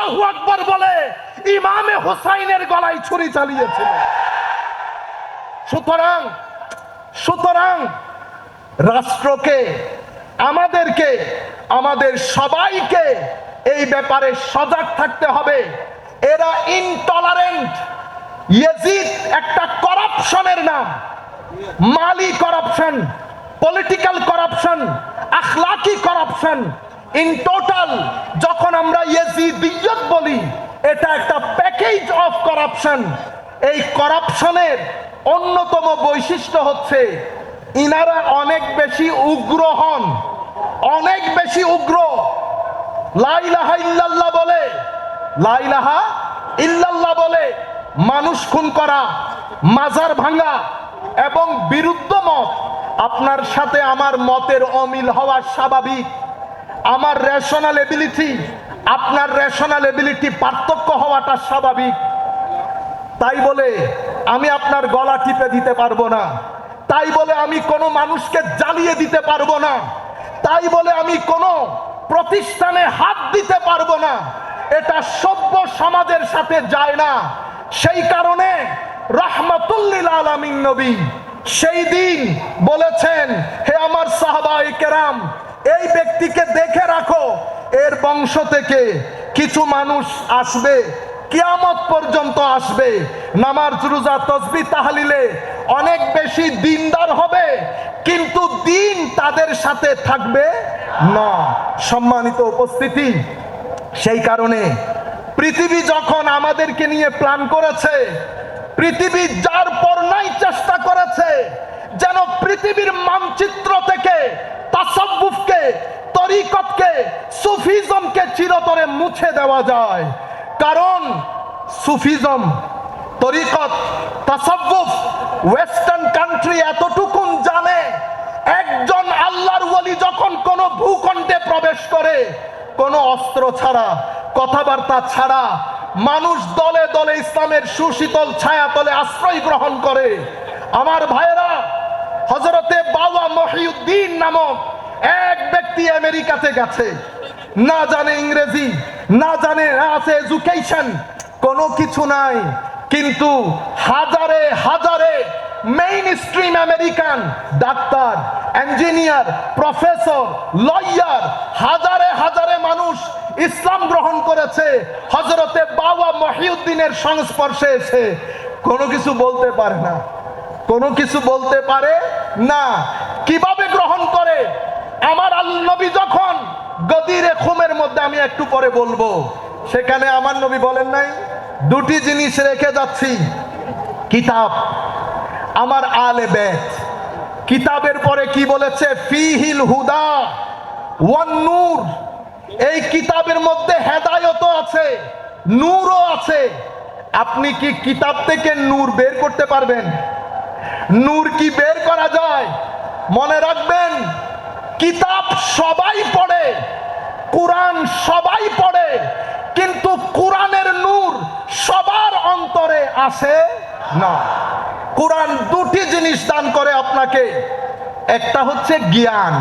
আল্লাহু আকবার বলে ইমামে হুসাইনের গলায় ছুরি চালিয়েছিল। সুতরাং রাষ্ট্রকে, আমাদেরকে, আমাদের সবাইকে এই ব্যাপারে সজাগ থাকতে হবে। এরা ইনটলারেন্ট। ইয়াজিদ একটা করাপশনের নাম, মালি করাপশন, পলিটিক্যাল করাপশন, আখলাকি করাপশন। ইন টোটাল যখন আমরা ইয়াজিদিয়ত বলি, এটা একটা প্যাকেজ অফ করাপশন। এই করাপশনের অন্যতম বৈশিষ্ট্য হচ্ছে ইনারা অনেক বেশি উগ্র হন, অনেক বেশি উগ্র। লা ইলাহা ইল্লাল্লাহ বলে, লা ইলাহা ইল্লাল্লাহ বলে মানুষ খুন করা, মাজার ভাঙা এবং বিরুদ্ধ মত। আপনার সাথে আমার মতের অমিল হওয়া স্বাভাবিক। আমার রেশনাল এবিলিটি, আপনার রেশনাল এবিলিটি পার্থক্য হওয়াটা স্বাভাবিক। তাই বলে আমি আপনার গলা টিপে দিতে পারবো না, তাই বলে আমি কোনো মানুষকে জ্বালিয়ে দিতে পারবো না, তাই বলে আমি কোনো প্রতিষ্ঠানে হাত দিতে পারবো না। এটা সভ্য সমাজের সাথে যায় না। সেই কারণে রাহমাতুল্লিল আলামিন নবী সেই দিন বলেছেন, হে আমার সাহাবায়ে কেরাম, এই ব্যক্তিকে দেখে রাখো, এর বংশ থেকে কিছু মানুষ আসবে, কিয়ামত পর্যন্ত আসবে, নামাজ রোজা তাসবিহ তাহলিলে অনেক বেশি দিনদার হবে, কিন্তু দিন তাদের সাথে থাকবে না। সম্মানিত উপস্থিতি, সেই কারণে পৃথিবী যখন আমাদেরকে নিয়ে প্ল্যান করেছে, পৃথিবী যার পরনাই চেষ্টা করেছে যেন পৃথিবীর মানচিত্র থেকে তাসাব্বুফকে, তরিকতকে, সুফিজমকে চিরতরে মুছে দেওয়া যায়। কারণ সুফিজম, তরিকত, তাসাব্বুফ ওয়েস্টার্ন কান্ট্রি এতটুকুন জানে, একজন আল্লাহর ওলি যখন কোন ভূখণ্ডে প্রবেশ করে, কোনো অস্ত্র ছাড়া, কথাবার্তা ছাড়া মানুষ দলে দলে ইসলামের সুশীতল ছায়াতলে আশ্রয় গ্রহণ করে। আমার ভাইয়েরা, হযরতে বাবা মহিউদ্দিন নামক এক ব্যক্তি আমেরিকাতে গেছে, না জানে ইংরেজি, না জানে, না আছে এডুকেশন, কোনো কিছু নাই, কিন্তু হাজারে হাজারে main stream American doctor, engineer, professor, lawyer, হাজারে হাজারে মানুষ ইসলাম গ্রহণ করেছে হযরতে বাবা মহিউদ্দিনের সংস্পর্শে এসে। কোনো কিছু বলতে পারে না, কোনো কিছু বলতে পারে না। কিভাবে গ্রহণ করে? আমার আল্লাহ নবী যখন গদিরে খুমের মধ্যে, আমি একটু পরে বলবো, সেখানে আমার নবী বলেন নাই দুটি জিনিস রেখে যাচ্ছি, কিতাব, আমার আলে বেত। কিতাবের পরে কি বলেছে? ফিহিল হুদা ওয়ান নূর। এই কিতাবের মধ্যে হেদায়েতও আছে, নূরও আছে। আপনি কি কিতাব থেকে নূর বের করতে পারবেন? নূর কি বের করা যায়? মনে রাখবেন, কিতাব সবাই পড়ে, কোরআন সবাই পড়ে, কিন্তু কোরআনের নূর সবার অন্তরে আসে না। কোরআন দুটি জিনিস দান করে আপনাকে। একটা হচ্ছে জ্ঞান,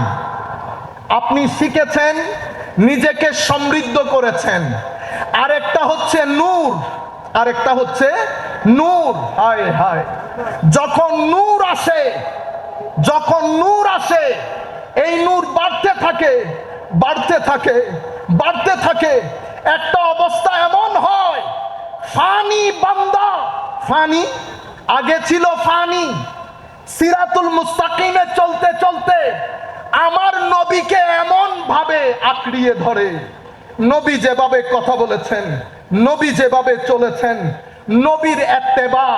আপনি শিখেছেন, নিজেকে সমৃদ্ধ করেছেন। আরেকটা হচ্ছে নূর, আরেকটা হচ্ছে নূর। হায় হায়, যখন নূর আসে, যখন নূর আসে, এই নূর বাড়তে থাকে, বাড়তে থাকে, বাড়তে থাকে। একটা অবস্থা এমন হয়, ফানি বান্দা, ফানি আগে ছিল ফানি, সিরাতুল মুস্তাকিমে চলতে চলতে আমার নবীকে এমন ভাবে আঁকড়িয়ে ধরে, নবী যেভাবে কথা বলেছেন, নবী যেভাবে চলেছেন, নবীর ইত্তেবা,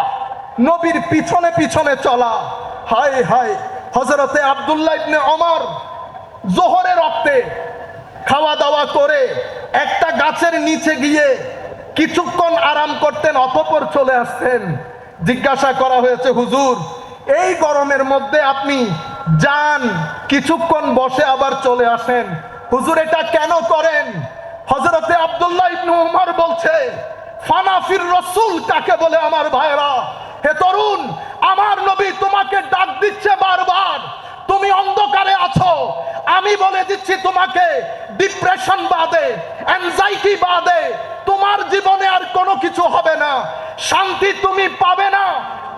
নবীর পিছনে পিছনে চলা। হায় হায়, হযরতে আব্দুল্লাহ ইবনে ওমর জোহরের ওয়াক্তে খাওয়া দাওয়া করে একটা গাছের নিচে গিয়ে কিছুক্ষণ আরাম করতেন, অতঃপর চলে আসতেন। জিজ্ঞাসা করা হয়েছে, হুজুর এই গরমের মধ্যে আপনি যান, কিছুক্ষণ বসে আবার চলে আসেন, হুজুর এটা কেন করেন? হযরতে আব্দুল্লাহ ইবনে ওমর বলছে, ফানাফির রাসূল কাকে বলে? আমার ভাইরা, হে তরুণ, আমার নবী তোমাকে ডাক দিচ্ছে বারবার, তুমি অন্ধকারে আছো। আমি বলে দিচ্ছি তোমাকে, ডিপ্রেশন বাদে, অ্যাংজাইটি বাদে তোমার জীবনে আর কোনো কিছু হবে না। শান্তি তুমি পাবে না।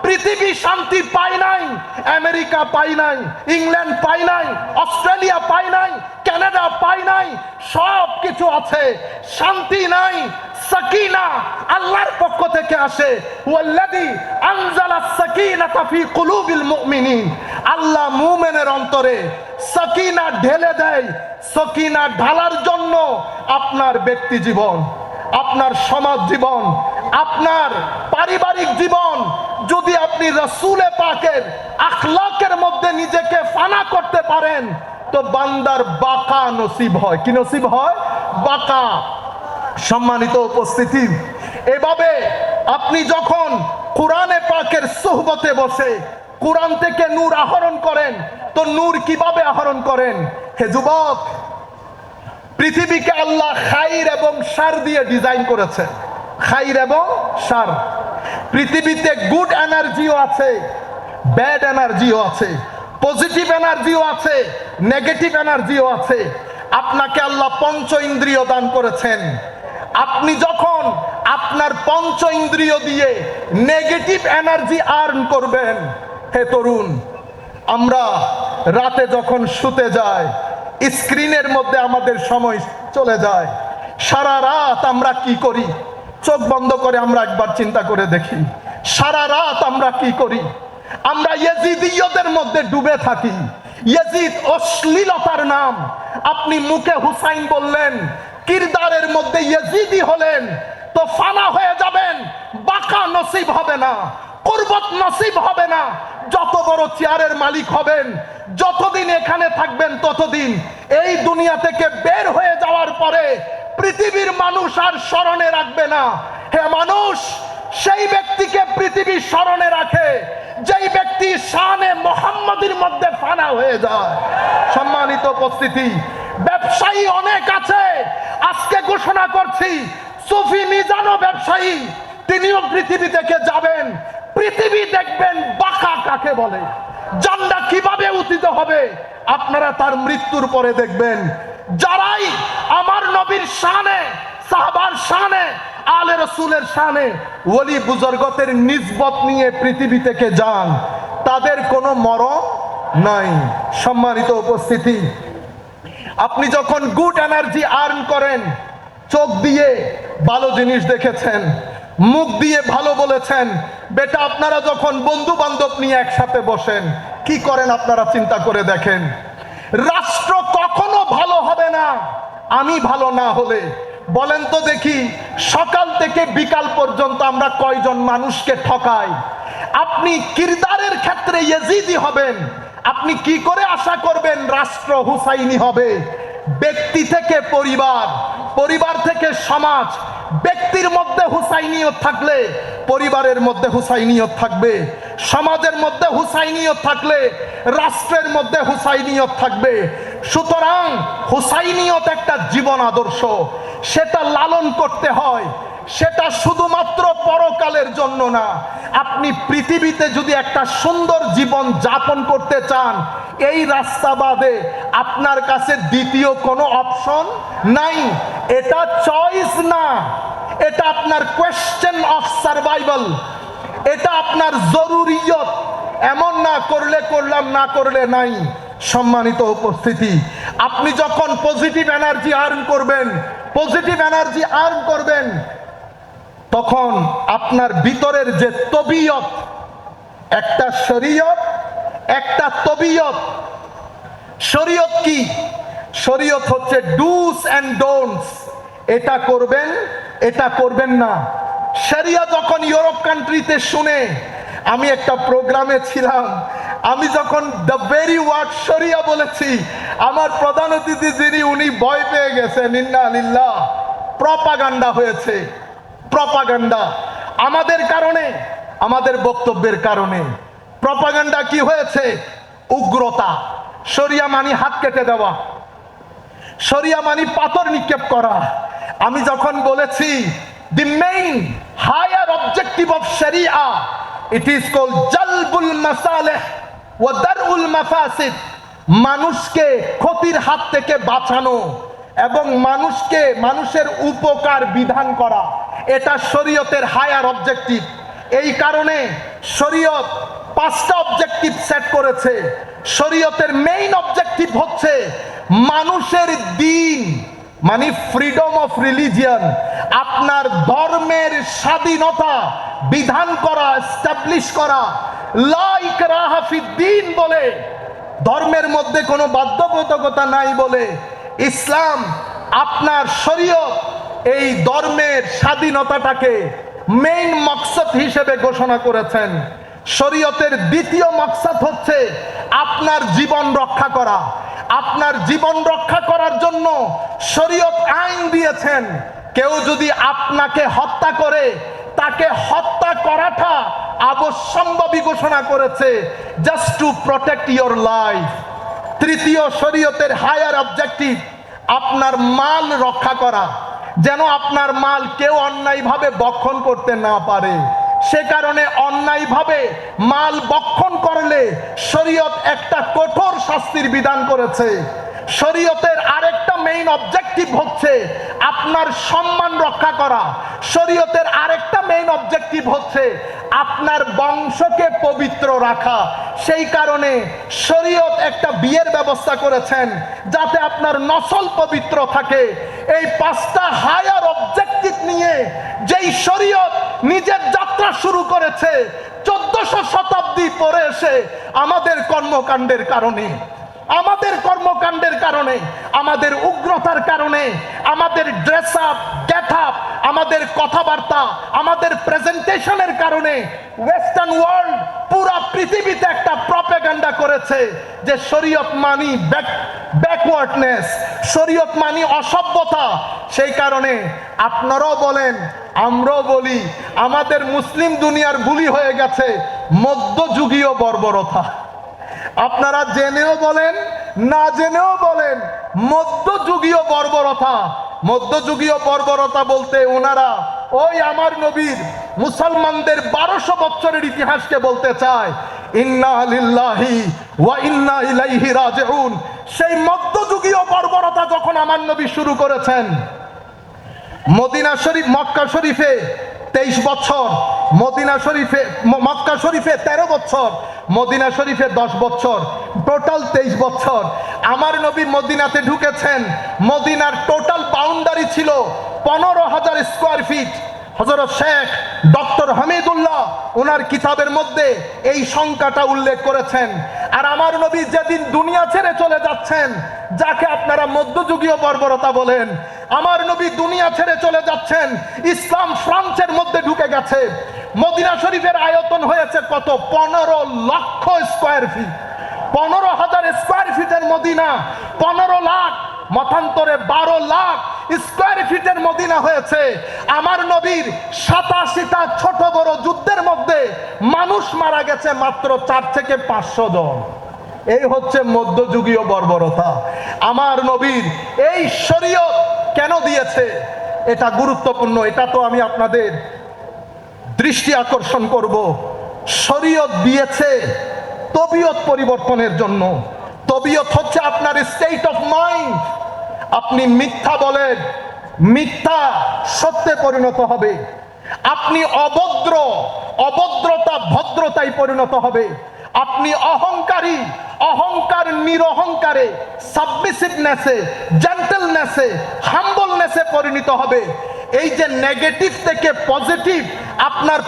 পৃথিবী শান্তি পায় নাই, আমেরিকা পায় নাই, ইংল্যান্ড পায় নাই, অস্ট্রেলিয়া পায় নাই, কানাডা পায় নাই, সব কিছু আছে, শান্তি নাই। সাকিনা আল্লাহর পক্ষ থেকে আসে, ওয়াল্লাযী আনজালাস সাকিনাতা ফি কুলুবিল মুমিনিন। আল্লাহ মুমিনের অন্তরে সাকিনা ঢেলে দেয়। সাকিনা ঢালার জন্য আপনার ব্যক্তি জীবন, আপনার সমাজ জীবন, আপনার পারিবারিক জীবন যদি আপনি রাসূলে পাকের আখলাকের মধ্যে নিজেকে ফানা করতে পারেন, তো বান্দার বাকা নসিব হয়। কি নসিব হয়? বাকা। সম্মানিত উপস্থিতি, এভাবে আপনি যখন কোরআনে পাকের সুহবতে বসে কোরআন থেকে নূর আহরণ করেন, তো নূর কিভাবে আহরণ করেন? হে যুবক, পৃথিবীকে আল্লাহ খাইর এবং শার দিয়ে ডিজাইন করেছে। খাইর এবং শার। পৃথিবীতে গুড এনার্জিও আছে, ব্যাড এনার্জিও আছে, পজিটিভ এনার্জিও আছে, নেগেটিভ এনার্জিও আছে। আপনাকে আল্লাহ পঞ্চ ইন্দ্রিয় দান করেছেন। আপনি যখন আপনার পঞ্চ ইন্দ্রিয় দিয়ে নেগেটিভ এনার্জি আর্ন করবেন, হে তরুণ, আমরা রাতে যখন শুতে যাই, স্ক্রিনের মধ্যে আমাদের সময় চলে যায়। সারা রাত আমরা কি করি? চোখ বন্ধ করে আমরা একবার চিন্তা করে দেখি, সারা রাত আমরা কি করি? আমরা ইয়েজিদীয়দের মধ্যে ডুবে থাকি। ইয়েজিদ অশ্লীলতার নাম। আপনি মুখে হুসাইন বললেন, কিরদারের মধ্যে ইয়েজিদি হলেন, তো ফানা হয়ে যাবেন, বাকা নসিব হবে না, কুরবত নসিব হবে না। যত বড় চেয়ারের মালিক হবেন, যতদিন এখানে থাকবেন ততদিন, এই দুনিয়া থেকে বের হয়ে যাওয়ার পরে পৃথিবীর মানুষ আর স্মরণে রাখবে না। হে মানুষ, সেই ব্যক্তিকে পৃথিবী স্মরণে রাখে যেই ব্যক্তি শানে মুহাম্মাদির মধ্যে ফানা হয়ে যায়। সম্মানিত উপস্থিতি, ব্যবসায়ী অনেক আছে। আজকে ঘোষণা করছি, সুফি মিজানও ব্যবসায়ী, তিনিও পৃথিবী থেকে যাবেন। পৃথিবী দেখবেন বাঁকা কাকে বলে, জান্ডা কিভাবে উত্থিত হবে আপনারা তার মৃত্যুর পরে দেখবেন। যারাই আমার নবীর শানে, সাহাবার শানে, আলে রসুলের শানে ওলি বুজুর্গদের নিসবত নিয়ে পৃথিবী থেকে যান, তাদের কোনো মরণ নাই। সম্মানিত উপস্থিতি, আপনি যখন গুড এনার্জি আর্ন করেন, চোখ দিয়ে ভালো জিনিস দেখেছেন, মুখ দিয়ে ভালো বলেছেন, বেটা আপনারা যখন বন্ধু বান্ধব নিয়ে একসাথে বসেন কি করেন আপনারা চিন্তা করে দেখেন। রাষ্ট্র কখনো ভালো হবে না আমি ভালো না হলে। বলেন তো দেখি, সকাল থেকে বিকাল পর্যন্ত আমরা কয়জন মানুষকে ঠকাই? আপনি কিরদারের ক্ষেত্রে ইয়েজিদি হবেন, আপনি কি করে আশা করবেন রাষ্ট্র হুসাইনি হবে? ব্যক্তি থেকে পরিবার, পরিবার থেকে সমাজ। ব্যক্তির মধ্যে হুসাইনিয়ত থাকলে পরিবারের মধ্যে হুসাইনিয়ত থাকবে, সমাজের মধ্যে হুসাইনিয়ত থাকলে রাষ্ট্রের মধ্যে হুসাইনিয়ত থাকবে। সুতরাং হুসাইনিয়ত একটা জীবন আদর্শ, সেটা লালন করতে হয়। সেটা শুধুমাত্র পরকালের জন্য না। আপনি পৃথিবীতে যদি একটা সুন্দর জীবন যাপন করতে চান, এই রাস্তা বাদে আপনার কাছে দ্বিতীয় কোনো অপশন নাই। এটা চয়েস না, এটা আপনার কোয়েশ্চেন অফ সার্ভাইভাল, এটা আপনার জরুরিয়ত। এমন না করলে করলাম, না করলে নাই। সম্মানিত উপস্থিতি, আপনি যখন পজিটিভ এনার্জি আর্ন করবেন, পজিটিভ এনার্জি আর্ন করবেন, তখন আপনার ভিতরের যে তবিয়ত, একটা শরীয়ত, একটা তবিয়ত। শরীয়ত কি? শরীয়ত হচ্ছে ডুস এন্ড ডোন্টস। এটা করবেন, এটা করবেন না। শরিয়া যখন ইউরোপ কান্ট্রিতে শুনে, আমি একটা প্রোগ্রামে ছিলাম, আমি যখন দ্য ভেরি ওয়ার্ড শরিয়া বলেছি, আমার প্রধান অতিথি যিনি, উনি ভয় পেয়ে গেছেন। ইন্না লিল্লাহ। প্রপাগান্ডা হয়েছে, প্রপাগান্ডা। আমাদের কারণে, আমাদের বক্তব্যের কারণে প্রপাগান্ডা কি হয়েছে? উগ্রতা। শরিয়া মানি হাত কেটে দেওয়া, শরিয়া মানি পাথর নিক্ষেপ করা। আমি যখন বলেছি the main higher objective of Sharia, it is called jalbul masalih wa dar'ul mafasid মানুষকে ক্ষতির হাত থেকে বাঁচানো এবং মানুষের উপকার বিধান করা, এটা শরীয়তের হায়ার অবজেক্টিভ। এই কারণে শরীয়ত 5টা অবজেক্টিভ সেট করেছে। শরীয়তের মেইন অবজেক্টিভ হচ্ছে মানুষের দ্বীন, মানে ফ্রিডম অফ রিলিজিয়ন, আপনার ধর্মের স্বাধীনতা বিধান করা, এস্টাবলিশ করা। লা ইকরাহা ফিদ্দীন বলে, ধর্মের মধ্যে কোনো বাধ্যবাধকতা নাই বলে ইসলাম, আপনার শরীয়ত এই ধর্মের স্বাধীনতাটাকে মেইন মকসদ হিসেবে ঘোষণা করেছেন। শরীয়তের দ্বিতীয় মকসদ হচ্ছে আপনার জীবন রক্ষা করা। আপনার জীবন রক্ষা করার জন্য শরীয়ত আইন দিয়েছেন। কেউ যদি আপনাকে হত্যা করে, তাকে হত্যা করাটা অবশ্যম্ভাবী ঘোষণা করেছে, just two protect your life. তৃতীয় শরীয়তের হায়ার অবজেক্টিভ আপনার মাল রক্ষা করা, যেন আপনার মাল কেউ অন্যায়ভাবে বক্ষণ করতে না পারে। সে কারণে অন্যায়ভাবে মাল বক্ষণ করলে শরীয়ত একটা কঠোর শাস্তির বিধান করেছে। শরীয়তের আরেকটা মেইন অবজেক্টিভ হচ্ছে আপনার সম্মান রক্ষা করা। শরীয়তের আরেকটা মেইন অবজেক্টিভ হচ্ছে আপনার বংশকে পবিত্র রাখা। সেই কারণে শরীয়ত একটা বিয়ের ব্যবস্থা করেছেন যাতে আপনার নসল পবিত্র থাকে। এই 5টা হায়ার অবজেক্টিভ নিয়ে যেই শরীয়ত নিজের যাত্রা শুরু করেছে 1400 শতাব্দী পরে এসে, আমাদের কর্মকাণ্ডের কারণে, আমাদের উগ্রতার কারণে, আমাদের ড্রেস আপ, গেট আপ, আমাদের কথাবার্তা, আমাদের প্রেজেন্টেশনের কারণে ওয়েস্টার্ন ওয়ার্ল্ড পুরা পৃথিবীতে একটা প্রপাগান্ডা করেছে যে শরীয়ত মানি ব্যাকওয়ার্ডনেস, শরীয়ত মানি অসভ্যতা। সেই কারণে আপনারাও বলেন, আমরাও বলি, আমাদের মুসলিম দুনিয়ার বুলি হয়ে গেছে মধ্যযুগীয় বর্বরতা। আপনারা জেনেও বলেন, না জেনেও বলেন, মধ্যযুগীয় বর্বরতা। মধ্যযুগীয় বর্বরতা বলতে ওনারা ওই আমার নবীর মুসলমানদের 1200 বছরের ইতিহাসকে বলতে চায়। ইন্না লিল্লাহি ওয়া ইন্না ইলাইহি রাজিউন। সেই মধ্যযুগীয় বর্বরতা যখন আমার নবী শুরু করেছেন, মদিনা শরীফ, মক্কা শরীফে 23 বছর, মক্কা শরীফে 13 বছর, মদিনা শরীফে 10 বছর, টোটাল 23 বছর। আমার নবী মদিনাতে ঢুকেছেন, মদিনার টোটাল বাউন্ডারি ছিল 15,000 স্কোয়ার ফিট। হযরত শেখ ডক্টর হামিদুল্লাহ ওনার কিতাবের মধ্যে এই সংখ্যাটা উল্লেখ করেছেন। আর আমার নবী যেদিন দুনিয়া ছেড়ে চলে যাচ্ছেন, যাকে আপনারা মধ্যযুগীয় বর্বরতা বলেন, আমার নবী দুনিয়া ছেড়ে চলে যাচ্ছেন, ইসলাম ফ্রান্সের মধ্যে ঢুকে গেছে। মদিনা শরীফের আয়তন হয়েছে কত? 15 লক্ষ স্কোয়ার ফিট। 15,000 স্কোয়ার ফিটের মদিনা 15 লাখ, মতান্তরে 12 লাখ স্কোয়ার ফিটের মদিনা হয়েছে। আমার নবীর 87টা ছোট বড় যুদ্ধের মধ্যে মানুষ মারা গেছে মাত্র 4 থেকে 500 জন। এই হচ্ছে মধ্যযুগীয় বর্বরতা। আমার নবীর এই শরীয়ত কেন দিয়েছে, এটা গুরুত্বপূর্ণ। এটা তো আমি আপনাদের দৃষ্টি আকর্ষণ করব। শরীয়ত দিয়েছে তবিয়ত পরিবর্তনের জন্য। তবিয়ত হচ্ছে আপনার স্টেট অফ মাইন্ড। আপনি মিথ্যা বলেন, মিথ্যা সত্যে পরিণত হবে। আপনি অভদ্র, অভদ্রতা ভদ্রতায় পরিণত হবে। আপনি অহংকারী, অহংকার নিরহংকারে, সাবমিসিভনেসে, জেন্টলনেসে, হাম্বলনেসে পরিণত হবে। এই যে নেগেটিভ থেকে পজিটিভ আপনার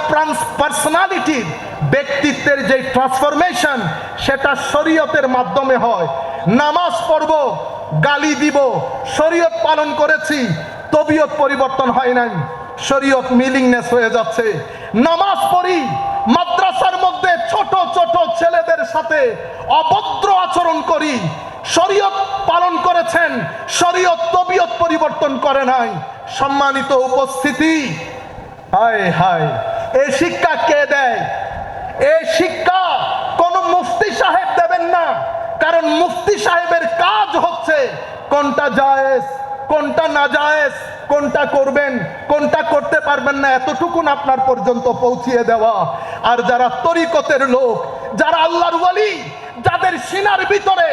পার্সোনালিটির, ব্যক্তিত্বের যে ট্রান্সফরমেশন, সেটা শরীয়তের মাধ্যমে হয়। নামাজ পড়ব, গালি দিব, শরীয়ত পালন করেছি, তবিয়ত পরিবর্তন হয় নাই, শরীয়ত মিলিংনেস হয়ে যাচ্ছে। নামাজ পড়ি, মাদ্রাসার মধ্যে ছোট ছোট ছেলেদের সাথে অভদ্র আচরণ করি, শরীয়ত পালন করেছেন, শরীয়ত তবিয়ত পরিবর্তন করে নাই। সম্মানিত উপস্থিতি, হায় হায়, এই শিক্ষা কে দেয়? এই শিক্ষা কোন মুফতি সাহেব দেবেন না। কারণ মুফতি সাহেবের কাজ হচ্ছে কোনটা জায়েজ, কোনটা নাজায়েজ, কোনটা করবেন, কোনটা করতে পারবেন না, এতটুকুন আপনার পর্যন্ত পৌঁছিয়ে দেওয়া। আর যারা তরিকতের লোক, যারা আল্লাহর ওয়ালি, যাদের সিনার ভিতরে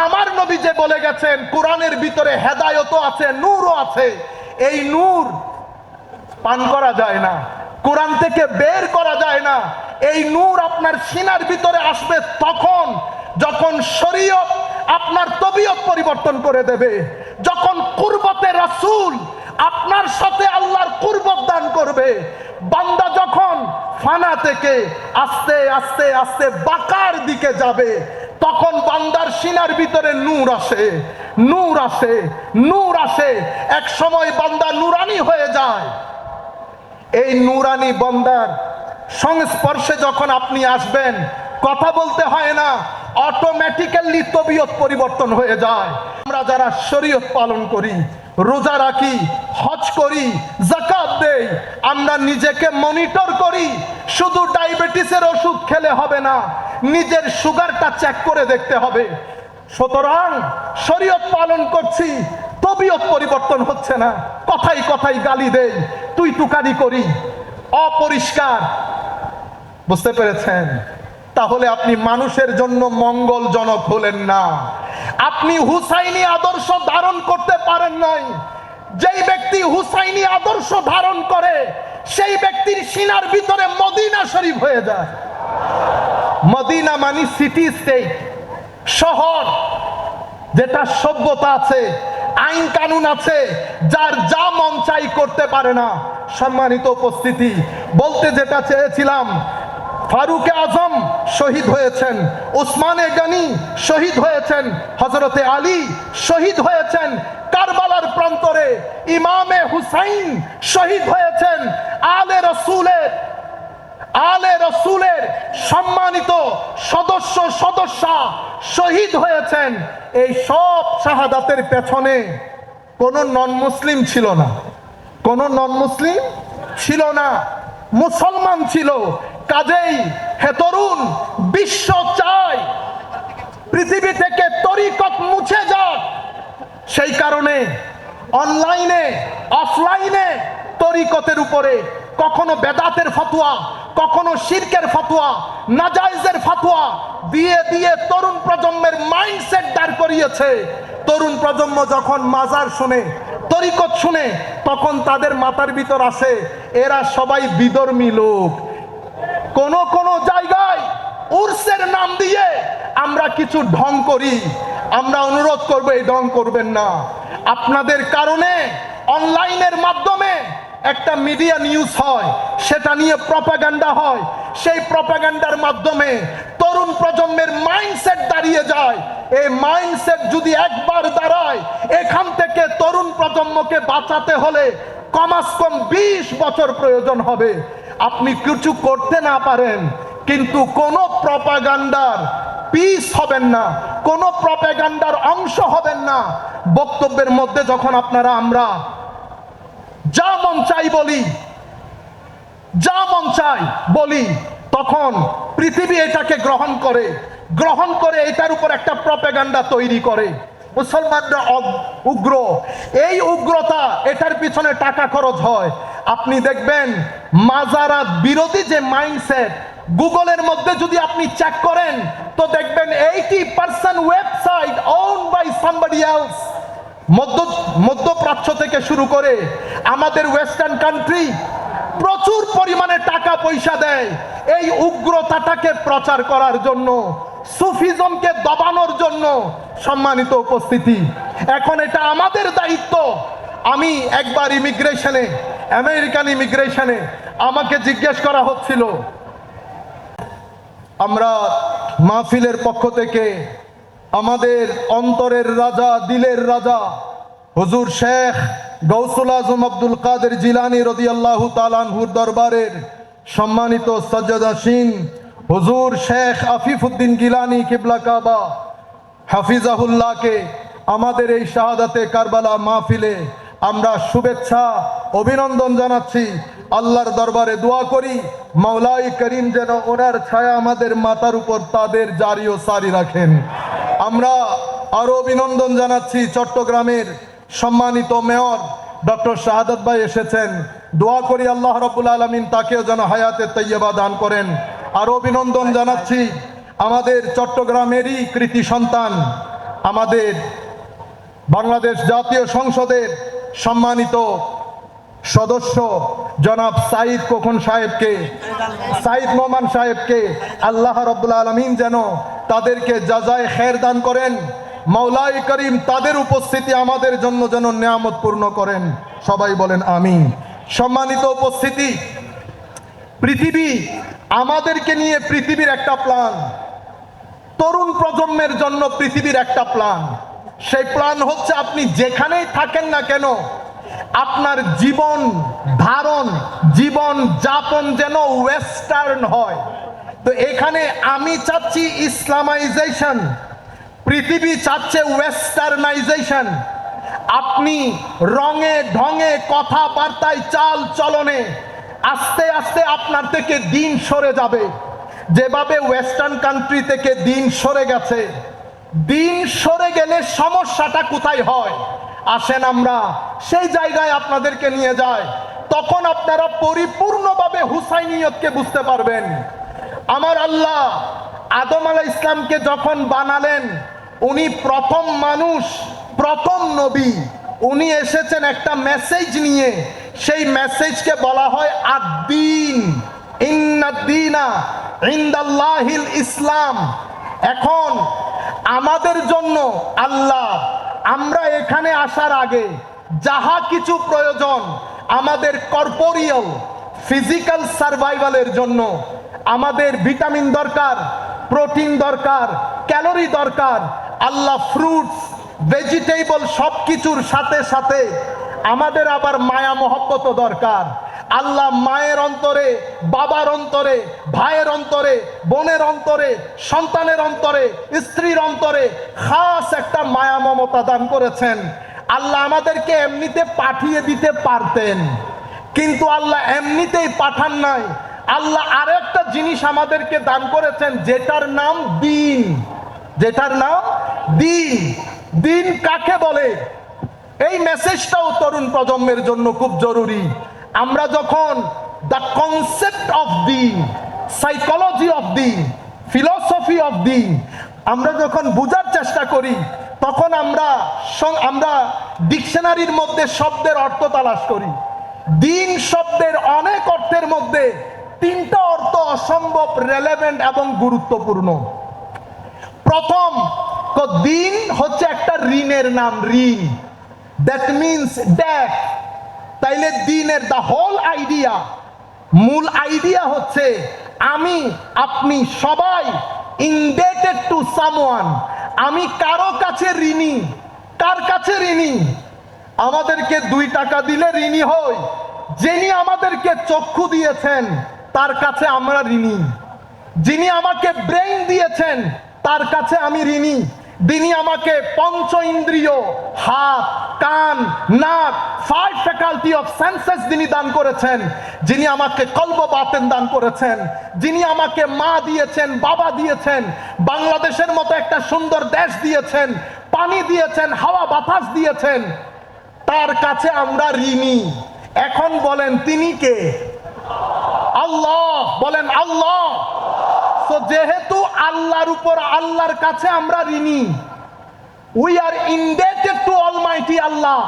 আমার নবী যে বলে গেছেন কোরআনের ভিতরে হেদায়েতও আছে, নূরও আছে। এই নূর পান করা যায় না, কোরআন থেকে বের করা যায় না। এই নূর আপনার সিনার ভিতরে আসবে তখন যখন শরীয়ত আপনার তবিয়ত পরিবর্তন করে দেবে, যখন কুরবতে রাসূল আপনার সাথে আল্লাহর কুরবত দান করবে। বান্দা যখন ফানা থেকে আস্তে আস্তে আস্তে বাকার দিকে যাবে, তখন বান্দার সিনার ভিতরে নূর আসে, নূর আসে, নূর আসে। এক সময় বান্দা নুরানি হয়ে যায়। এই নুরানি বান্দার সংস্পর্শে যখন আপনি আসবেন, কথা বলতে হয় না, অটোমেটিক্যালি তবিয়ত পরিবর্তন হয়ে যায়। আমরা যারা শরীয়ত পালন করি, রোজা রাখি, হজ করি, যাকাত দেই, আমরা নিজেকে মনিটর করি। শুধু ডায়াবেটিসের ওষুধ খেলে হবে না, নিজের সুগারটা চেক করে দেখতে হবে। সুতরাং শরীয়ত পালন করছি, তবিয়ত পরিবর্তন হচ্ছে না, কথাই কথাই গালি দেই, তুই তুকারি করি, অপরিষ্কার। বুঝতে পেরেছেন? তাহলে আপনি মানুষের জন্য মঙ্গলজনক হলেন না, আপনি হুসাইনি আদর্শ ধারণ করতে পারেন নাই। যেই ব্যক্তি হুসাইনি আদর্শ ধারণ করে, সেই ব্যক্তির সিনার ভিতরে মদিনা শরীফ হয়ে যায়। মদিনা মানে সিটি স্টেট, শহর, যেটা সভ্যতা আছে, আইন কানুন আছে, যার যা মন চাই করতে পারে না। সম্মানিত উপস্থিতি, বলতে যেটা চেয়েছিলাম, ফারুক আজম শহীদ হয়েছেন, ওসমানে গনি শহীদ হয়েছেন, হযরতে আলী শহীদ হয়েছেন, কারবালার প্রান্তরে ইমামে হুসাইন শহীদ হয়েছেন, আলে রসুলের সম্মানিত সদস্য সদস্যা শহীদ হয়েছেন। এই সব শাহাদাতের পেছনে কোন নন মুসলিম ছিল না, কোন নন মুসলিম ছিল না, মুসলমান ছিল। কাজেই হে তরুণ, বিশ্ব চায় পৃথিবী থেকে তরিকত মুছে যাক। সেই কারণে অনলাইনে অফলাইনে তরিকতের উপরে কখনো বেদাতের ফতোয়া, কখনো শিরকের ফতোয়া, নাজায়েজের ফতোয়া দিয়ে দিয়ে তরুণ প্রজন্মের মাইন্ডসেট দাঁড় করিয়েছে। তরুণ প্রজন্ম যখন মাজার শুনে, তরিকত শুনে, তখন তাদের মাথার ভিতর আসে এরা সবাই বিধর্মী লোক। কোন কোন জায়গায় উর্সের নাম দিয়ে আমরা কিছু ঢং করি। আমরা অনুরোধ করব, এই ঢং করবেন না। আপনাদের কারণে অনলাইনের মাধ্যমে একটা মিডিয়া নিউজ হয়, সেটা নিয়ে প্রপাগান্ডা হয়। সেই প্রপাগান্ডার মাধ্যমে তরুণ প্রজন্মের মাইন্ডসেট দাঁড়িয়ে যায়। এই মাইন্ডসেট যদি একবার দাঁড়ায়, এখান থেকে তরুণ প্রজন্মকে বাঁচাতে হলে কমাস কম 20 বছর প্রয়োজন হবে। আপনি কিছু করতে না পারেন, কিন্তু কোন প্রপাগান্ডার পিস হবেন না, কোন প্রপাগান্ডার অংশ হবেন না। বক্তব্যের মধ্যে যখন আপনারা আমরা যা মন চাই বলি, যা মন চাই বলি, তখন পৃথিবী এটাকে গ্রহণ করে এটার উপর একটা প্রপাগান্ডা তৈরি করে। মুসলমানরা উগ্র, এই উগ্রতা, এটার পিছনে টাকা খরচ হয়। আপনি দেখবেন মাজারাত বিরোধী যে মাইন্ডসেট, গুগলের মধ্যে যদি আপনি চেক করেন তো দেখবেন 80% website owned by somebody else. মধ্যপ্রাচ্য থেকে শুরু করে আমাদের ওয়েস্টার্ন কান্ট্রি প্রচুর পরিমাণে টাকা পয়সা দেয় এই উগ্রতাটাকে প্রচার করার জন্য, সুফিজমকে দবানোর জন্য। সম্মানিত উপস্থিতি, এখন এটা আমাদের দায়িত্ব। আমি একবার ইমিগ্রেশনে, আমেরিকান ইমিগ্রেশনে আমাকে জিজ্ঞেস করা হচ্ছিল, আমরা মাহফিলের পক্ষ থেকে আমাদের অন্তরের রাজা, দিলের রাজা হুজুর শেখ গৌসুল আজম আব্দুল কাদের জিলানী রাদিয়াল্লাহু তাআলা আনহুর দরবারের সম্মানিত সাজ্জাদাশীন হুজুর শেখ আফিফউদ্দিন গিলানী কিবলা কাবা হাফিজাহুল্লাহকে আমাদের এই শাহাদাতে কারবালা মাহফিলে আমরা শুভেচ্ছা অভিনন্দন জানাচ্ছি। আল্লাহর দরবারে দোয়া করি মাওলাই করিম যেন ওনার ছায়া আমাদের মাথার উপর তাদের জারি ও সারি রাখেন। আমরা আরো অভিনন্দন জানাচ্ছি চট্টগ্রামের সম্মানিত মেয়র ডক্টর শাহাদাত ভাই এসেছেন। দোয়া করি আল্লাহ রাব্বুল আলামিন তাকেও যেন হায়াতে তাইয়্যিবা দান করেন। আরো অভিনন্দন জানাচ্ছি আমাদের চট্টগ্রামেরই কৃতি সন্তান আমাদের বাংলাদেশ জাতীয় সংসদের সম্মানিত সদস্য জনাব সাইদ খোকন সাহেবকে, সাইদ নোমান সাহেবকে আল্লাহ রাব্বুল আলামিন যেন তাদেরকে জাযায়ে খের দান করেন। মাওলাই করিম তাদের উপস্থিতি আমাদের জন্য যেন নিয়ামত পূর্ণ করেন। সবাই বলেন আমিন। সম্মানিত উপস্থিতি, পৃথিবী আমাদেরকে নিয়ে পৃথিবীর একটা প্ল্যান, তরুণ প্রজন্মের জন্য পৃথিবীর একটা প্ল্যান। সেই প্ল্যান হচ্ছে আপনি যেখানেই থাকেন না কেন আপনার জীবন ধারণ, জীবন যাপন যেন ওয়েস্টার্ন হয়। তো এখানে আমি চাচ্ছি ইসলামাইজেশন, পৃথিবী চাচ্ছে ওয়েস্টার্নাইজেশন। আপনি রঙে ঢঙে কথাবার্তায় চাল চলনে আস্তে আস্তে আপনার থেকে দিন সরে যাবে, যেভাবে ওয়েস্টার্ন কান্ট্রি থেকে দিন সরে গেছে। দিন সরে গেলে সমস্যাটা কোথায় হয় আসেন আমরা সেই জায়গায় আপনাদেরকে নিয়ে যাই, তখন আপনারা পরিপূর্ণভাবে হুসাইনিয়তকে বুঝতে পারবেন। আমার আল্লাহ আদম আলাইহিস ইসলামকে যখন বানালেন, উনি প্রথম মানুষ, প্রথম নবী, উনি এসেছেন একটা মেসেজ নিয়ে। সেই মেসেজকে বলা হয় আদ-দ্বীন, ইন্নাদ-দ্বীনা ইনদাল্লাহিল ইসলাম। এখন আমাদের জন্য আল্লাহ, আমরা এখানে আসার আগে যাহা কিছু প্রয়োজন আমাদের কর্পোরিয়াল ফিজিক্যাল সার্ভাইভালের জন্য, আমাদের ভিটামিন দরকার, প্রোটিন দরকার, ক্যালোরি দরকার, আল্লাহ ফ্রুটস ভেজিটেবল সব কিছুর সাথে সাথে আমাদের আবার মায়া মহব্বত দরকার। আল্লাহ মায়ের অন্তরে, বাবার অন্তরে, ভাইয়ের অন্তরে, বোনের অন্তরে, সন্তানের অন্তরে, স্ত্রীর অন্তরে খাস একটা মায়া মমতা দান করেছেন। আল্লাহ আমাদেরকে এমনিতে পাঠিয়ে দিতে পারতেন, কিন্তু আল্লাহ এমনিতেই পাঠান নাই। আল্লাহ আরেকটা জিনিস আমাদেরকে দান করেছেন, যেটার নাম দ্বীন, যেটার নাম দ্বীন। দ্বীন কাকে বলে? এই মেসেজটাও তরুণ প্রজন্মের জন্য খুব জরুরি। আমরা যখন the concept of Din, psychology of Din, philosophy of দ্বীন আমরা যখন বোঝার চেষ্টা করি, তখন আমরা ডিকশনারির মধ্যে শব্দের অর্থ তালাশ করি। দ্বীন শব্দের অনেক অর্থের মধ্যে তিনটা অর্থ অসম্ভব রেলেভেন্ট এবং গুরুত্বপূর্ণ। প্রথম, দ্বীন হচ্ছে একটা ঋণের নাম, ঋণ, দ্যাট মিনস ডেট। তাইলে দ্বীনের দ্য হোল আইডিয়া, মূল আইডিয়া হচ্ছে আমি আপনি সবাই ইনডেটেড টু সামওয়ান, আমি কারো কাছে ঋণী। কার কাছে ঋণী? আমাদেরকে 2 টাকা দিলে ঋণী হই, যিনি আমাদেরকে চক্ষু দিয়েছেন তার কাছে আমরা ঋণী, যিনি আমাকে ব্রেইন দিয়েছেন তার কাছে আমি ঋণী, যিনি আমাকে পঞ্চ ইন্দ্রিয়, হাত, কান, নাক, 5 ফ্যাকাল্টি অফ সেন্সেস যিনি দান করেছেন, যিনি আমাকে কলব বাতেন দান করেছেন, যিনি আমাকে মা দিয়েছেন, বাবা দিয়েছেন, বাংলাদেশের মতো একটা সুন্দর দেশ দিয়েছেন, পানি দিয়েছেন, হাওয়া বাতাস দিয়েছেন, তার কাছে আমরা ঋণী। এখন বলেন তিনি কে? আল্লাহ। বলেন আল্লাহ। তো যেহেতু আল্লাহর উপর, আল্লাহর কাছে আমরা ঋণী, we are indebted to Almighty Allah.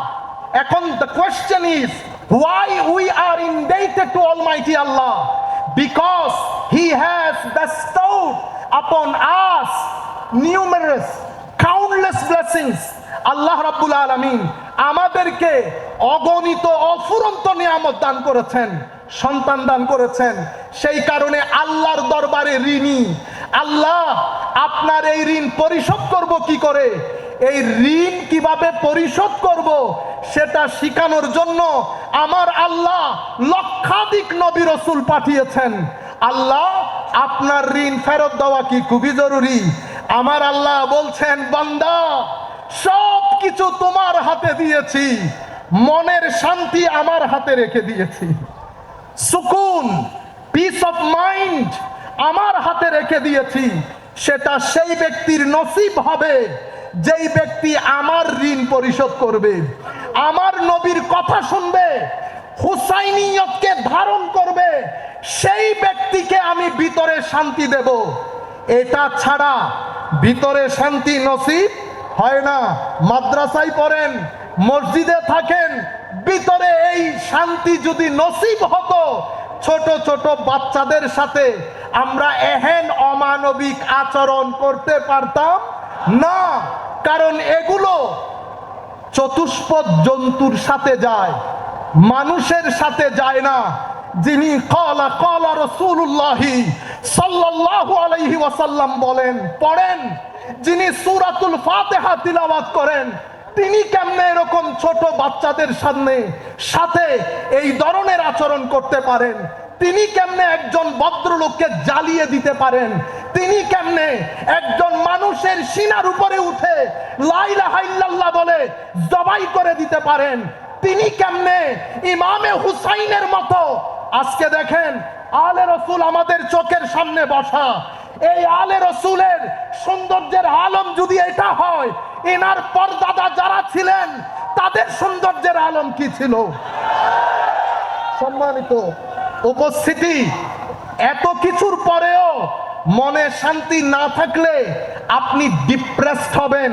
এখন the question is, why we are indebted to Almighty Allah? Because He has bestowed upon us numerous, countless blessings. আল্লাহ রাব্বুল আলামিন আমাদেরকে অগণিত অফুরন্ত নিয়ামত দান করেছেন, সন্তান দান করেছেন। সেই কারণে আল্লাহর দরবারে ঋণী। আল্লাহ, আপনার এই ঋণ পরিশোধ করব কি করে, এই ঋণ কিভাবে পরিশোধ করব সেটা শিখানোর জন্য আমার আল্লাহ লক্ষাধিক নবী রাসূল পাঠিয়েছেন। আল্লাহ, আপনার ঋণ ফেরত দেওয়া কি খুবই জরুরি। আমার আল্লাহ বলছেন, বান্দা সব কিছু তোমার হাতে দিয়েছি, মনের শান্তি আমার হাতে রেখে দিয়েছি, সুকুন, পিস অফ মাইন্ড আমার হাতে রেখে দিয়েছি। সেটা সেই ব্যক্তির নসিব হবে যেই ব্যক্তি আমার ঋণ পরিশোধ করবে, আমার নবীর কথা শুনবে, হুসাইনিয়তকে ধারণ করবে, সেই ব্যক্তিকে আমি ভিতরে শান্তি দেব। এটা ছাড়া ভিতরে শান্তি নসিব হয় না। মাদ্রাসায় পড়েন, মসজিদে থাকেন, ভিতরে এই শান্তি যদি নসিব হতো, ছোট ছোট বাচ্চাদের সাথে আমরা এহেন অমানবিক আচরণ করতে পারতাম না। কারণ এগুলো চতুষ্পদ জন্তুর সাথে যায়, মানুষের সাথে যায় না। যিনি ক্বালা ক্বালা রাসূলুল্লাহ সাল্লাল্লাহু আলাইহি ওয়াসাল্লাম বলেন, পড়েন, যিনি সূরাতুল ফাতিহা তিলাওয়াত করেন, তিনি কেমনে এরকম ছোট বাচ্চাদের সাথে এই ধরনের আচরণ করতে পারেন? তিনি কেমনে একজন ভদ্রলোককে জ্বালিয়ে দিতে পারেন? তিনি কেমনে একজন মানুষের সিনার উপরে উঠে লা ইলাহা ইল্লাল্লাহ বলে জবাই করে দিতে পারেন? তিনি কেমনে ইমামে হুসাইনের মতো, আজকে দেখেন আলে রসুল আমাদের চোখের সামনে বসা, এই আলে রসুলের সৌন্দর্যের আলম যদি এটা হয়, এনার পরদাদা যারা ছিলেন তাদের সৌন্দর্যের আলম কি ছিল? সম্মানিত উপস্থিতি, এত কিছুর পরেও মনে শান্তি না থাকলে আপনি ডিপ্রেসড হবেন,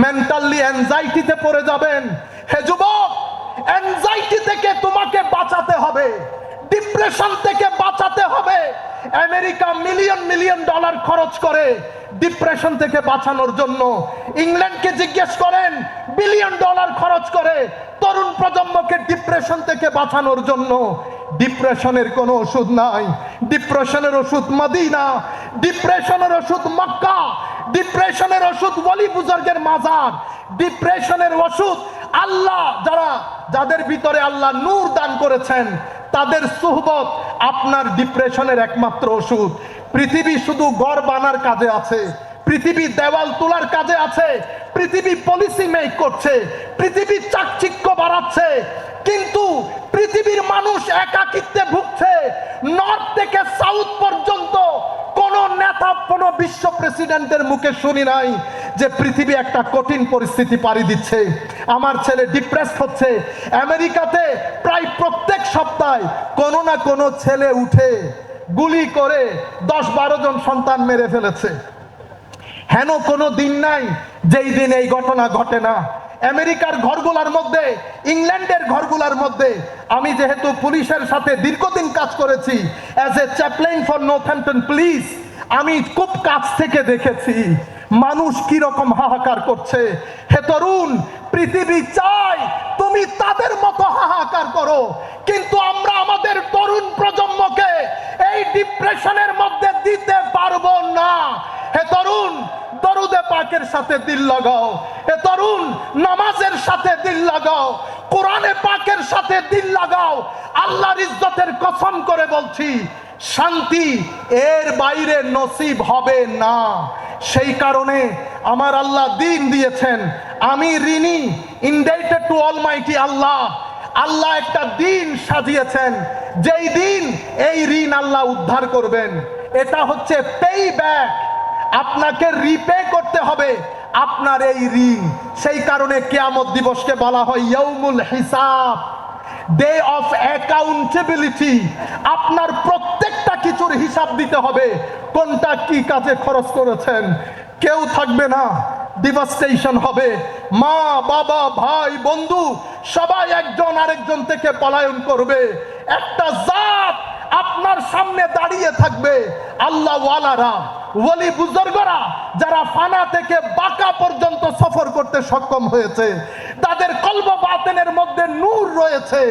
মেন্টালি অ্যাংজাইটিতে পড়ে যাবেন। হে যুবক, অ্যাংজাইটি থেকে তোমাকে বাঁচাতে হবে, ডিপ্রেশন থেকে বাঁচাতে হবে। আমেরিকা মিলিয়ন মিলিয়ন ডলার খরচ করে ডিপ্রেশন থেকে বাঁচানোর জন্য। ইংল্যান্ডকে জিজ্ঞেস করেন, বিলিয়ন ডলার খরচ করে তরুণ প্রজন্মকে ডিপ্রেশন থেকে বাঁচানোর জন্য। ডিপ্রেশনের কোনো ওষুধ নাই। ডিপ্রেশনের ওষুধ মদিনা, ডিপ্রেশনের ওষুধ মক্কা, ডিপ্রেশনের ওষুধ ওলি বুজুর্গের মাজার, ডিপ্রেশনের ওষুধ আল্লাহ যাদের ভিতরে আল্লাহ নূর দান করেছেন তাদের সুহবত আপনার ডিপ্রেশনের একমাত্র ওষুধ। পৃথিবী শুধু ঘর বানার কাজে আছে, পৃথিবী দেওয়াল তোলার কাজে আছে, পৃথিবী পলিসি মেক করছে, পৃথিবী চাকচিক্য বাড়াচ্ছে, কিন্তু পৃথিবীর মানুষ একাকিত্বে ভুগছে। নর্থ থেকে সাউথ পর্যন্ত কোন নেতা, কোন বিশ্ব প্রেসিডেন্টের মুখে শুনি নাই যে পৃথিবী একটা কঠিন পরিস্থিতি পাড়ি দিচ্ছে, আমার ছেলে ডিপ্রেসড হচ্ছে। আমেরিকাতে প্রায় প্রত্যেক সপ্তাহে কোনো না কোনো ছেলে উঠে গুলি করে 10-12 জন সন্তান মেরে ফেলেছে। হেন কোনো দিন নাই যেই দিন এই ঘটনা ঘটে না। আমেরিকার ঘরগুলার মধ্যে, ইংল্যান্ডের ঘরগুলার মধ্যে, আমি যেহেতু পুলিশের সাথে দীর্ঘদিন কাজ করেছি as a chaplain for Northampton police, আমি খুব কাছ থেকে দেখেছি মানুষ কি রকম হাহাকার করছে। হে তরুণ, পৃথিবী চায় তুমি তাদের মতো হাহাকার করো, কিন্তু আমরা আমাদের তরুণ প্রজন্মকে এই ডিপ্রেশনের মধ্যে দিতে পারবো না। হে তরুণ, দরুদে পাকের সাথে দিল লাগাও। হে তরুণ, নামাজের সাথে দিল লাগাও, কোরআনে পাকের সাথে দিল লাগাও। আল্লাহর ইজ্জতের কসম করে বলছি, শান্তি এর বাইরে নসিব হবে না। সেই কারণে আমার আল্লাহ দিন দিয়েছেন, আমি ঋণী, ইনডেটেড টু অলমাইটি আল্লাহ। আল্লাহ একটা দিন সাজিয়েছেন, যেই দিন এই ঋণ আল্লাহ উদ্ধার করবেন। এটা হচ্ছে পে ব্যাক, আপনাকে রিপে করতে হবে আপনার এই ঋণ। সেই কারণে কিয়ামত দিবসকে বলা হয় ইয়াউমুল হিসাব, ডে অফ অ্যাকাউন্টেবিলিটি। আপনার প্রত্যেকটা কিছুর হিসাব দিতে হবে, কোনটা কি কাজে খরচ করেছেন। কেউ থাকবে না, ডিভাস্টেশন হবে। মা, বাবা, ভাই, বন্ধু সবাই একজন আরেকজন থেকে পলায়ন করবে। একটা জাত আপনার সামনে দাঁড়িয়ে থাকবে, আল্লাহ ওয়ালারা, ওলি বুজুর্গরা, যারা ফানা থেকে বাঁকা পর্যন্ত সফর করতে সক্ষম হয়েছে, তাদের কলব বাতেনের মধ্যে নূর রয়েছে।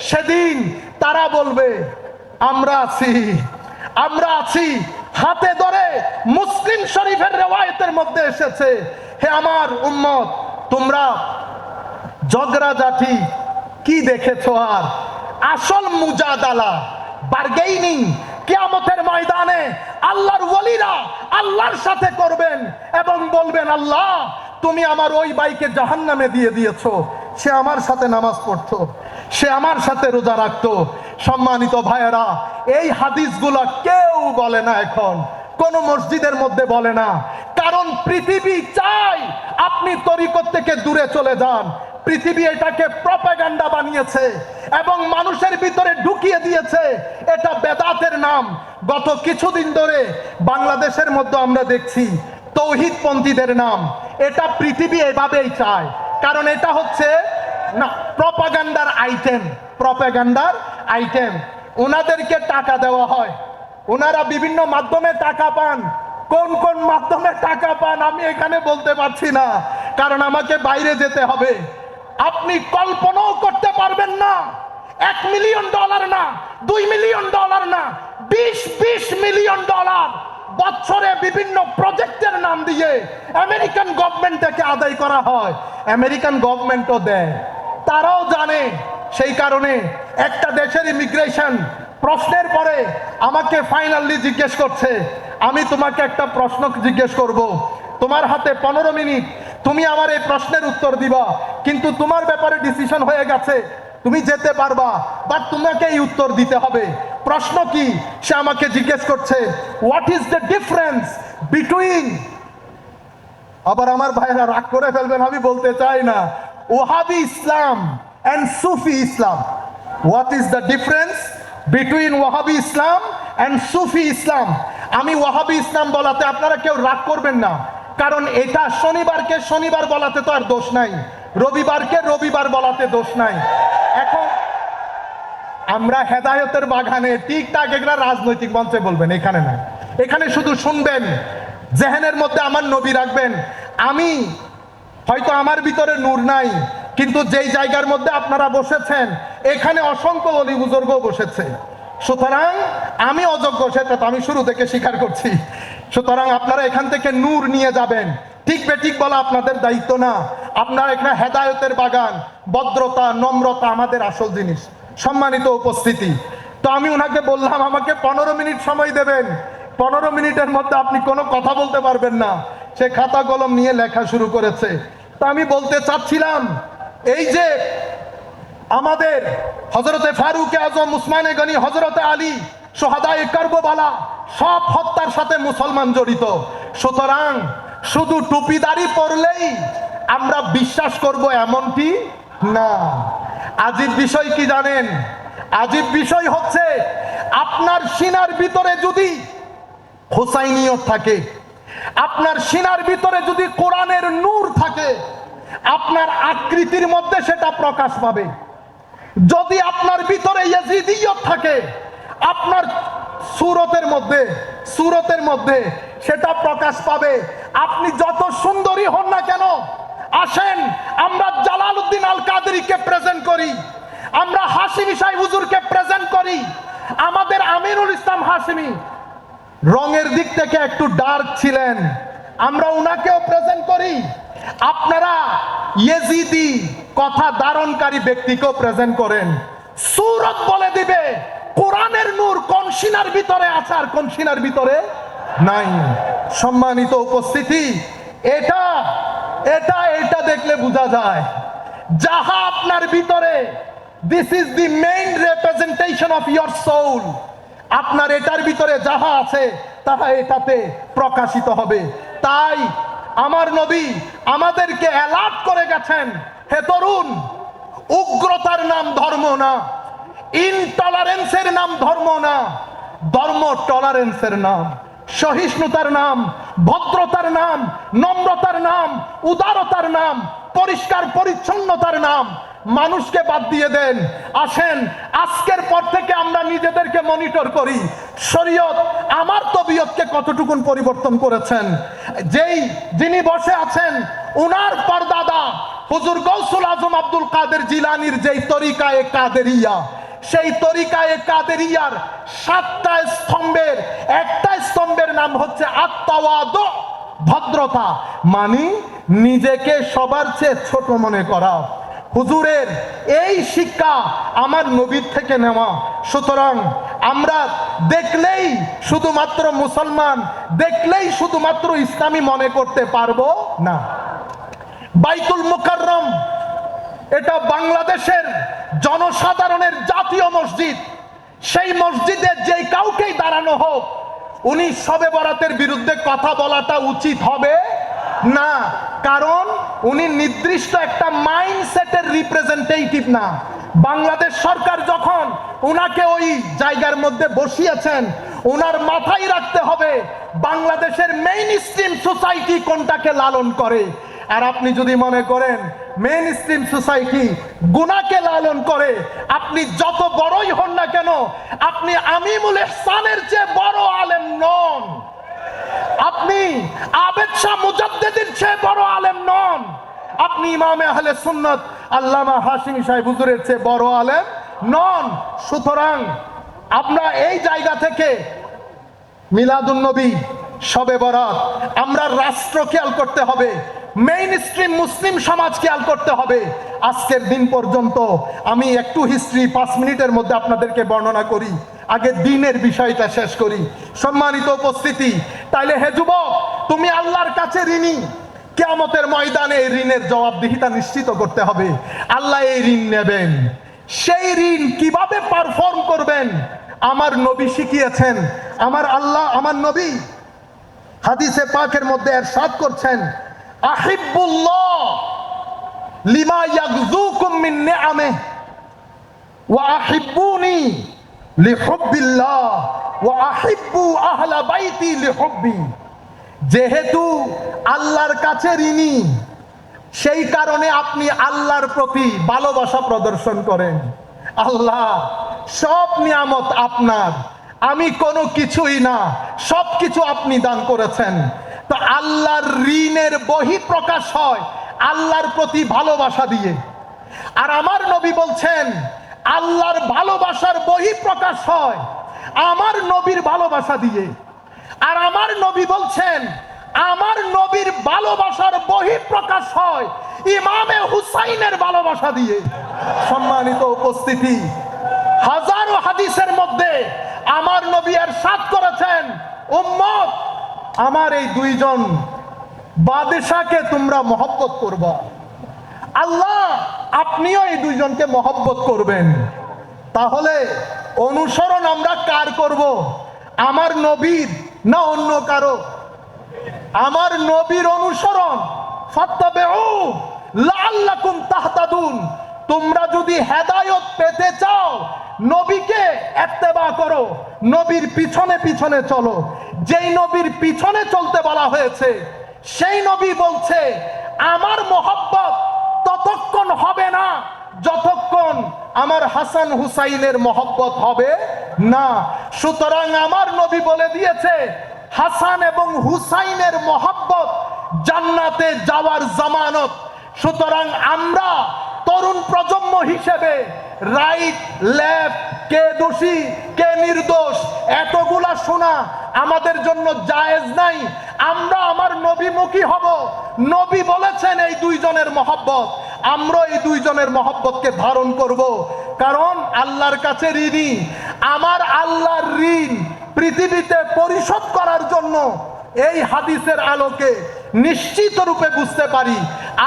সেদিন তারা বলবে আমরা আছি, আমরা আছি। হাতে ধরে মুসলিম শরীফের রিওয়ায়াতের মধ্যে এসেছে, হে আমার উম্মত, তোমরা ঝগড়াঝাটি কি দেখেছো? আর আসল মুজাদালা, বার্গেইনিং কিয়ামতের ময়দানে আল্লাহর ওলিরা আল্লাহর সাথে করবেন এবং বলবেন, আল্লাহ তুমি আমার ওই ভাইকে জাহান্নামে দিয়ে দিয়েছো, সে আমার সাথে নামাজ পড়তো, সে আমার সাথে রোজা রাখতো। সম্মানিত ভাইয়েরা, এই হাদিসগুলো কেউ বলে না, এখন কোন মসজিদের মধ্যে বলে না, কারণ পৃথিবী চাই আপনি তরিকত থেকে দূরে চলে যান। পৃথিবী এটাকে প্রপাগান্ডা বানিয়েছে এবং মানুষের ভিতরে ঢুকিয়ে দিয়েছে, এটা বেদাতের নাম। গত কিছুদিন ধরে বাংলাদেশের মধ্যে আমরা দেখছি তৌহিদপন্থীদের নাম, এটা পৃথিবী এভাবেই চায়, কারণ এটা হচ্ছে না প্রপাগান্ডার আইটেম। প্রপাগান্ডার আইটেম, ওনাদেরকে টাকা দেওয়া হয়, ওনারা বিভিন্ন মাধ্যমে টাকা পান। কোন কোন মাধ্যমে টাকা পান আমি এখানে বলতে পারছি না, কারণ আমাকে বাইরে যেতে হবে। আপনি কল্পনাও করতে পারবেন না, $1 মিলিয়ন না, $2 মিলিয়ন না, 20 মিলিয়ন ডলার বছরে বিভিন্ন প্রজেক্টের নাম দিয়ে আমেরিকান গভর্নমেন্ট থেকে আদায় করা হয়। আমেরিকান গভর্নমেন্টও দেয়, তারাও জানে। সেই কারণে একটা দেশের ইমিগ্রেশন প্রশ্নের পরে আমাকে ফাইনালি জিজ্ঞেস করছে, আমি তোমাকে একটা প্রশ্ন জিজ্ঞেস করব, তোমার হাতে 15 মিনিট, তুমি আমার এই প্রশ্নের উত্তর দিবা, কিন্তু তোমার ব্যাপারে ডিসিশন হয়ে গেছে, তুমি যেতে পারবা, বাট তোমাকে এই উত্তর দিতে হবে। প্রশ্ন কি? সে আমাকে জিজ্ঞেস করছে, what is the difference between, আবার আমার ভাইরা রাগ করে ফেলবেন, আমি বলতে চাই না, Wahhabi Islam and Sufi Islam. What is the difference between Wahhabi Islam and Sufi Islam. আমি ওয়াহাবি ইসলাম বলাতে আপনারা কেউ রাগ করবেন না, কারণ এটা শনিবারকে শনিবার বলাতে তো আর দোষ নাই, রবিবারকে রবিবার বলাতে দোষ নাই। এখন আমরা হেদায়তের বাগানে ঠিকঠাক এগুলা রাজনৈতিক মঞ্চে বলবেন, এখানে না। এখানে শুধু শুনবেন, জেহেনের মধ্যে আমার নবী রাখবেন। আমি হয়তো আমার ভিতরে নূর নাই, কিন্তু যেই জায়গার মধ্যে আপনারা বসেছেন এখানে অসংখ্য অলি বুজুর্গ বসেছে। সুতরাং আমি অযোগ্য, সেটা তো আমি শুরু থেকে স্বীকার করছি। সুতরাং আপনারা এখান থেকে নূর নিয়ে যাবেন, ঠিক বেঠিক বলা আপনাদের দায়িত্ব না। আপনারা এখানে হেদায়তের বাগান, ভদ্রতা নম্রতা আমাদের আসল জিনিস। সম্মানিত উপস্থিতি, তো আমি ওনাকে বললাম আমাকে 15 মিনিট সময় দেবেন, 15 মিনিটের মধ্যে আপনি কোনো কথা বলতে পারবেন না। সে খাতা কলম নিয়ে লেখা শুরু করেছে। তা আমি বলতে চাচ্ছিলাম, এই যে আমাদের হযরতে ফারুক আজম, উসমানে গনি, হযরতে আলী, সোহাদায়ে কারবালা, সব হত্যার সাথে মুসলমান জড়িত। সুতরাং শুধু টুপিদারি পরলেই আমরা বিশ্বাস করব এমনটি না। আজীব বিষয় কি জানেন? আজীব বিষয় হচ্ছে আপনার সিনার ভিতরে যদি হুসাইনিয়ত থাকে, আপনার সিনার ভিতরে যদি কোরআনের নূর থাকে, আপনার আকৃতির মধ্যে সেটা প্রকাশ পাবে। যদি আপনার ভিতরে ইয়াজিদিয়ত থাকে, আপনার সুরতের মধ্যে সেটা প্রকাশ পাবে। আপনি যত সুন্দরী হন না কেন, আসেন আমরা জালালউদ্দিন আল কাদেরীকে প্রেজেন্ট করি, আমরা হাশিমি সাহেব হুজুরকে প্রেজেন্ট করি। আমাদের আমিনুল ইসলাম হাশিমি রঙের দিক থেকে একটু ডার্ক ছিলেন, আমরা উনাকেও প্রেজেন্ট করি। আপনারা ইয়েজিদি কথা ধারণকারী ব্যক্তিকেও প্রেজেন্ট করেন, সূরত বলে দিবে কোরআনের নূর কোন সিনার ভিতরে আছে আর কোন সিনার ভিতরে নাই। সম্মানিত উপস্থিতি, এটা এটা এটা দেখলে বোঝা যায় যাহা আপনার ভিতরে, this is the main representation of your soul. আপনার এটার ভিতরে যাহা আছে তাহা এটাতে প্রকাশিত হবে। তাই আমার নবী আমাদেরকে অ্যালার্ট করে গেছেন, হে তরুণ, উগ্রতার নাম ধর্ম না, ইনটলারেন্সের নাম ধর্ম না, ধর্ম টলারেন্সের নাম, সহিষ্ণুতার নাম, ভদ্রতার নাম, নম্রতার নাম, উদারতার নাম, পরিষ্কার পরিচ্ছন্নতার নাম। মানুষকে বাদ দিয়ে দেন, আসেন আজকের পর থেকে আমরা নিজেদেরকে মনিটর করি শরীয়ত আমার তবিয়তকে কতটুকুন পরিবর্তন করেছেন। যিনি বসে আছেন উনার পরদাদা হুজুর গৌসুল আজম আব্দুল কাদের জিলানীর যেই তরিকায়ে কাদেরিয়া, সেই তরিকায়ে কাদেরিয়ার 7টা স্তম্ভের একটা স্তম্ভের নাম হচ্ছে আত-তাওয়াদু, ভদ্রতা, মানে নিজেকে সবার চেয়ে ছোট মনে করা। হুজুরের এই শিক্ষা আমার নবীর থেকে নেওয়া। সুতরাং আমরা দেখলেই শুধুমাত্র মুসলমান, দেখলেই শুধুমাত্র ইসলামী মনে করতে পারবো না। বাইতুল মুকাররম এটা বাংলাদেশের জনসাধারণের জাতীয় মসজিদ। সেই মসজিদে যেই কাউকেই দাঁড়ানো হোক, উনি শবে বরাতের বিরুদ্ধে কথা বলাটা উচিত হবে না, কারণ উনি নির্দিষ্ট একটা মাইন্ডসেটের রিপ্রেজেন্টেটিভ না। বাংলাদেশ সরকার যখন উনাকে ওই জায়গার মধ্যে বসিয়েছেন, ওনার মাথায় রাখতে হবে বাংলাদেশের মেইন স্ট্রিম সোসাইটি কোনটাকে লালন করে। আর আপনি যদি মনে করেন মেইন স্ট্রিম সোসাইটি গুনাহকে লালন করে, আপনি যত বড়ই হন না কেন, আপনি আমিমুল ইহসানের চেয়ে বড় আলেম নন, আপনি আবেদ শাহ মুজাদ্দিদের চেয়ে বড় আলেম নন, আপনি ইমামে আহলে সুন্নাত আল্লামা হাশিমি সাহেব হুজুরের চেয়ে বড় আলেম নন। সুতরাং আমরা এই জায়গা থেকে মিলাদুন নবী, শবে বরাত, আমরা রাষ্ট্র খেয়াল করতে হবে, মেইন স্ট্রিম মুসলিম সমাজ খেয়াল করতে হবে। আজকের দিন পর্যন্ত আমি একটু হিস্ট্রি 5 মিনিটের মধ্যে আপনাদেরকে বর্ণনা করি, আগে দিনের বিষয়টা শেষ করি। সম্মানিত উপস্থিতি, তাইলে হে যুবক, তুমি আল্লাহর কাছে ঋণী। কিয়ামতের ময়দানে এই ঋণের জবাবদিহিতা নিশ্চিত করতে হবে। আল্লাহ এই ঋণ নেবেন, সেই ঋণ কিভাবে পারফর্ম করবেন আমার নবী শিখিয়েছেন। আমার আল্লাহ, আমার নবী হাদিসে পাকের মধ্যে ইরশাদ করছেন, আহিব্বুল্লাহ লিমা ইয়াগযুকুম মিন নিআমিহি ওয়া আহিব্বুনি লিহুব্বিল্লাহ ওয়া আহিব্বু আহলা বাইতি লিহুব্বি। যেহেতু আল্লাহর কাছে ঋণী, সেই কারণে আপনি আল্লাহর প্রতি ভালোবাসা প্রদর্শন করেন। আল্লাহ সব নিয়ামত আপনার, আমি কোনো কিছুই না, সব কিছু আপনি দান করেছেন। তো আল্লাহর ঋণের বহিঃপ্রকাশ হয় আল্লাহর প্রতি ভালোবাসা দিয়ে। আর আমার নবী বলছেন আল্লাহর ভালোবাসার বহিঃপ্রকাশ হয় আমার নবীর ভালোবাসা দিয়ে। আর আমার নবী বলছেন আমার নবীর ভালোবাসার বহিঃপ্রকাশ হয় ইমামে হুসাইনের ভালোবাসা দিয়ে। সম্মানিত উপস্থিতি, হাজারো হাদিসের মধ্যে আমার নবী ইরশাদ করেছেন, উম্মত আমার এই দুইজন বাদশাকে তোমরা মহব্বত করবা। আল্লাহ আপনিও এই দুইজনকে মহব্বত করবেন। তাহলে অনুসরণ আমরা কার করব? আমার নবীর না অন্য কারো? আমার নবীর অনুসরণ। ফাত্তাবিউ লাআল্লাকুম তাহতাদুন। তোমরা যদি হেদায়েত পেতে চাও নবীকে ইত্তেবা করো, নবীর পিছনে পিছনে চলো। যেই নবীর পিছনে চলতে বলা হয়েছে সেই নবী বলছে আমার মহব্বত ততক্ষণ হবে না যতক্ষণ আমার হাসান হুসাইনের মহব্বত হবে না। সুতরাং আমার নবী বলে দিয়েছে হাসান এবং হুসাইনের মহব্বত জান্নাতে যাওয়ার জামানত। সুতরাং আমরা তরুণ প্রজন্ম হিসেবে রাইট লেফট, কে দোষী কে নির্দোষ এতগুলা শোনা আমাদের জন্য জায়েজ নাই। আমরা আমার নবীমুখী হব। নবী বলেছেন এই দুইজনের মহব্বত, আমরা এই দুইজনের মহব্বতকে ধারণ করব। কারণ আল্লাহর কাছে ঋণী। আমার আল্লাহর ঋণ পৃথিবীতে পরিশোধ করার জন্য এই হাদিসের আলোকে নিশ্চিত রূপে বুঝতে পারি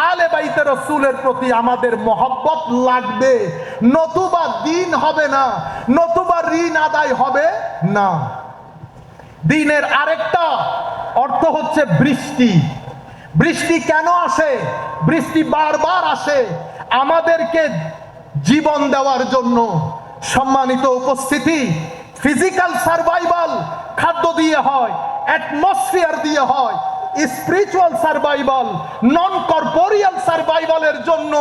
আলে বাইতে রাসূলের প্রতি আমাদের মহব্বত লাগবে, নতুবা দিন হবে না, নতুবা ঋণ আদায় হবে না। দিনের আরেকটা অর্থ হচ্ছে বৃষ্টি। বৃষ্টি কেন আসে? বৃষ্টি বারবার আসে আমাদেরকে জীবন দেওয়ার জন্য। সম্মানিত উপস্থিতি, ফিজিক্যাল সার্ভাইভাল খাদ্য দিয়ে হয়, অ্যাটমসফিয়ার দিয়ে হয়, স্পিরিচুয়াল সার্ভাইভাল, নন কর্পোরিয়াল সার্ভাইভালের জন্য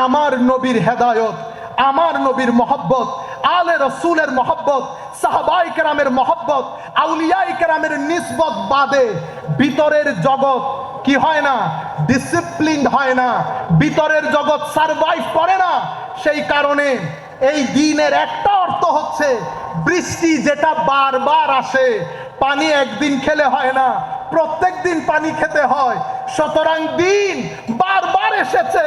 আমার নবীর হেদায়ত, আমার নবীর মহব্বত, আলে রসুলের মহব্বত, সাহাবায়ে কেরামের মহব্বত, আউলিয়ায়ে কেরামের নিসবত বাদে ভিতরের জগৎ কি হয় না? ডিসিপ্লিন হয় না, ভিতরের জগৎ সার্ভাইভ করে না। সেই কারণে এই দিনের একটা অর্থ হচ্ছে বৃষ্টি, যেটা বারবার আসে। পানি একদিন খেলে হয় না, প্রত্যেক দিন পানি খেতে হয়। সুতরাং দিন বারবার এসেছে,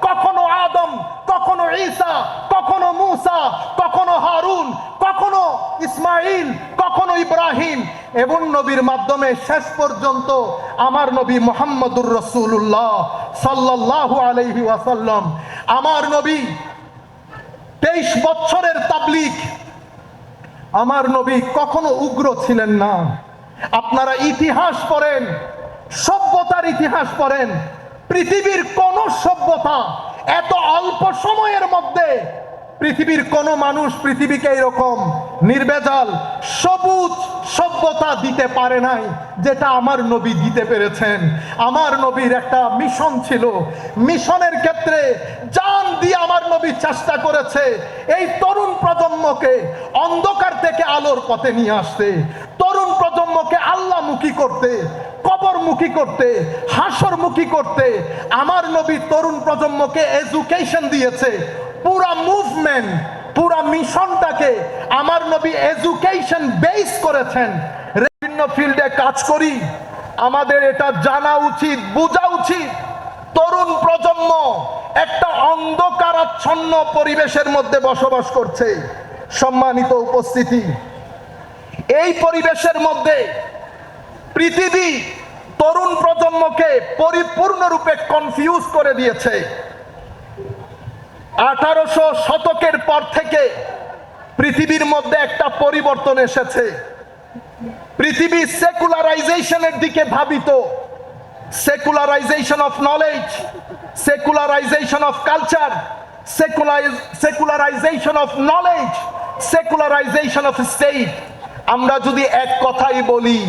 কখনো আদম, কখনো ঈসা, কখনো মুসা, কখনো হারুন, কখনো ইসমাইল, কখনো ইব্রাহিম, এবং নবীর মাধ্যমে শেষ পর্যন্ত আমার নবী মুহাম্মদুর রাসূলুল্লাহ সাল্লাল্লাহু আলাইহি ওয়াসাল্লাম। আমার নবী 23 বছরের তাবলীগ। আমার নবী কখনো উগ্র ছিলেন না। আপনারা ইতিহাস পড়েন, সভ্যতার ইতিহাস পড়েন, পৃথিবীর কোন সভ্যতা এত অল্প সময়ের মধ্যে পৃথিবীর কোনো মানুষ পৃথিবীকে এরকম নির্ভেজাল সবুজ সভ্যতা দিতে পারে নাই যেটা আমার নবী দিতে পেরেছেন। আমার নবীর একটা মিশন ছিল, মিশনের ক্ষেত্রে জান দিয়ে আমার নবী চেষ্টা করেছে এই তরুণ প্রজন্মকে অন্ধকার থেকে আলোর পথে নিয়ে আসতে, তরুণ প্রজন্মকে আল্লাহমুখী করতে, কবরমুখী করতে, হাসরমুখী করতে। আমার নবী তরুণ প্রজন্মকে এডুকেশন দিয়েছে। পুরা মুভমেন্ট, পুরা মিশনটাকে আমার নবী এডুকেশন বেস করেছেন। বিভিন্ন ফিল্ডে কাজ করি, আমাদের এটা জানা উচিত, বোঝা উচিত তরুণ প্রজন্ম একটা অন্ধকারাচ্ছন্ন পরিবেশের মধ্যে বসবাস করছে। সম্মানিত উপস্থিতি, এই পরিবেশের মধ্যে পৃথিবী তরুণ প্রজন্মকে পরিপূর্ণরূপে কনফিউজ করে দিয়েছে। 1800 শতকের পর থেকে পৃথিবীর মধ্যে একটা পরিবর্তন এসেছে। পৃথিবী সেকুলারাইজেশনের দিকে ধাবিত। Secularisation of knowledge, secularisation of culture, secularisation of knowledge, secularisation of state. আমরা যদি এক কথাই বলি